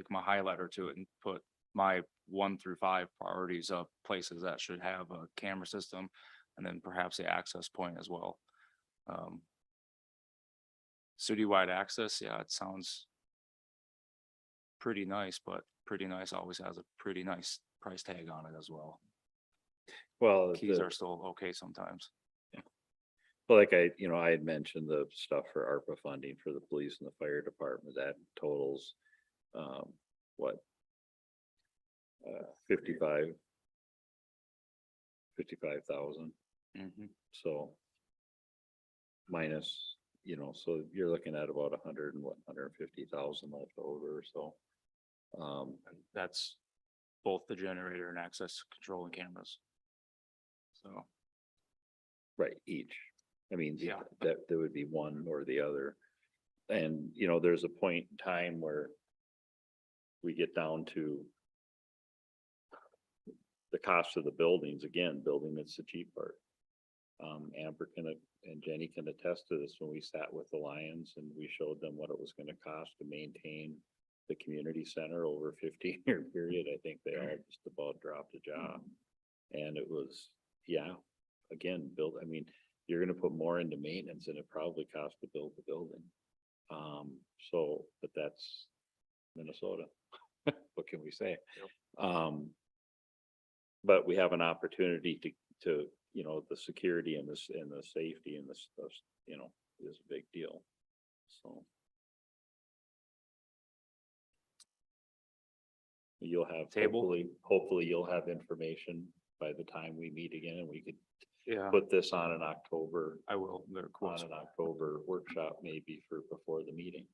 [SPEAKER 4] my highlighter to it and put my 1 through 5 priorities of places that should have a camera system and then perhaps the access point as well. Citywide access, yeah, it sounds pretty nice, but pretty nice always has a pretty nice price tag on it as well.
[SPEAKER 1] Well,
[SPEAKER 4] Keys are still okay sometimes.
[SPEAKER 1] well, like I had mentioned the stuff for ARPA funding for the police and the fire department, that totals, what? 55,000.
[SPEAKER 4] Mhm.
[SPEAKER 1] So minus, so you're looking at about 150,000 left over, so.
[SPEAKER 4] And that's both the generator and access control and cameras. So,
[SPEAKER 1] Right, each. I mean,
[SPEAKER 4] Yeah.
[SPEAKER 1] that there would be one or the other. And, there's a point in time where we get down to the cost of the buildings, again, building it's the cheap part. Amber and Jenny can attest to this when we sat with the Lions and we showed them what it was gonna cost to maintain the community center over a 15-year period. I think they all just about dropped a jaw. And it was, yeah, again, you're gonna put more into maintenance than it probably cost to build the building. But that's Minnesota. What can we say? But we have an opportunity to the security and this and the safety and this stuff, is a big deal. So. You'll have,
[SPEAKER 4] Table.
[SPEAKER 1] hopefully you'll have information by the time we meet again and we could
[SPEAKER 4] yeah,
[SPEAKER 1] put this on an October,
[SPEAKER 4] I will. They're
[SPEAKER 1] on
[SPEAKER 4] quotes
[SPEAKER 1] an October workshop maybe before the meeting.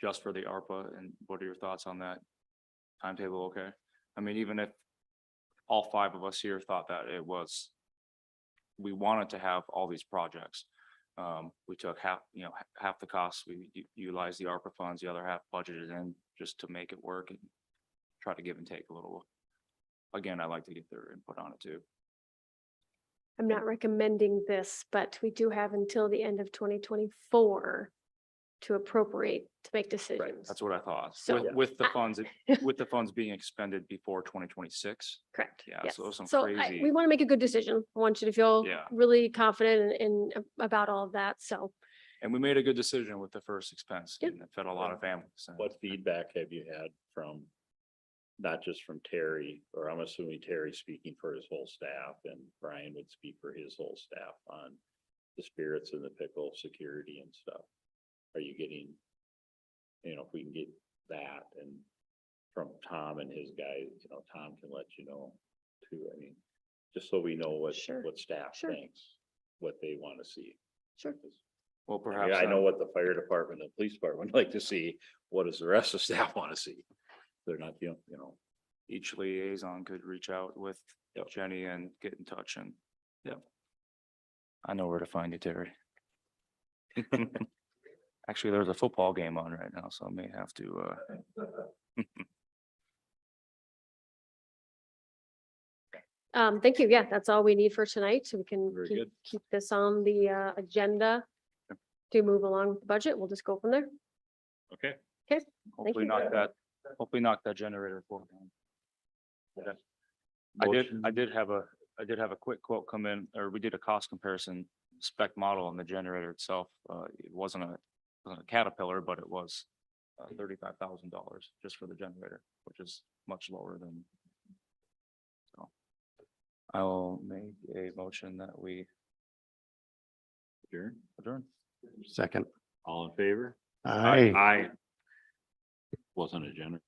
[SPEAKER 4] just for the ARPA. And what are your thoughts on that timetable? Okay. I mean, even if all 5 of us here thought that we wanted to have all these projects. We took half the costs, we utilized the ARPA funds, the other half budgeted in just to make it work and try to give and take a little. Again, I'd like to get their input on it too.
[SPEAKER 2] I'm not recommending this, but we do have until the end of 2024 to appropriate, to make decisions.
[SPEAKER 4] That's what I thought.
[SPEAKER 2] So-
[SPEAKER 4] With the funds, with the funds being expended before 2026.
[SPEAKER 2] Correct.
[SPEAKER 4] Yeah,
[SPEAKER 2] yes.
[SPEAKER 4] so some
[SPEAKER 2] So
[SPEAKER 4] crazy-
[SPEAKER 2] we want to make a good decision. I want you to feel
[SPEAKER 4] Yeah.
[SPEAKER 2] really confident about all of that. So
[SPEAKER 4] And we made a good decision with the first expense.
[SPEAKER 2] Yep.
[SPEAKER 4] And it fed a lot of families. and-
[SPEAKER 1] What feedback have you had from, not just from Terry, or I'm assuming Terry speaking for his whole staff and Brian would speak for his whole staff on the spirits and the pickle security and stuff? Are you getting, if we can get that and from Tom and his guys, Tom can let you know too. I mean, just so we know what
[SPEAKER 2] Sure.
[SPEAKER 1] staff
[SPEAKER 2] Sure.
[SPEAKER 1] thinks, what they want to see.
[SPEAKER 2] sure.
[SPEAKER 4] Well,
[SPEAKER 1] I mean,
[SPEAKER 4] perhaps.
[SPEAKER 1] I know what the fire department and police department would like to see. What does the rest of staff want to see? They're not,
[SPEAKER 4] Each liaison could reach out with
[SPEAKER 1] Yep.
[SPEAKER 4] Jenny and get in touch and.
[SPEAKER 1] Yep.
[SPEAKER 4] I know where to find you, Terry. Actually, there's a football game on right now, so I may have to,
[SPEAKER 2] Thank you. Yeah, that's all we need for tonight. So we can
[SPEAKER 1] Very
[SPEAKER 2] keep
[SPEAKER 1] good.
[SPEAKER 2] keep this on the agenda to move along with the budget. We'll just go from there.
[SPEAKER 1] okay.
[SPEAKER 4] hopefully
[SPEAKER 2] you.
[SPEAKER 4] knock that generator quote down. Okay. I did have a quick quote come in, or we did a cost comparison spec model on the generator itself. It wasn't a Caterpillar, but it was $35,000 just for the generator, which is much lower than. So I will make a motion that we adjourn.
[SPEAKER 3] Second.
[SPEAKER 1] All in favor?
[SPEAKER 3] Aye.
[SPEAKER 1] Aye. Wasn't a generator.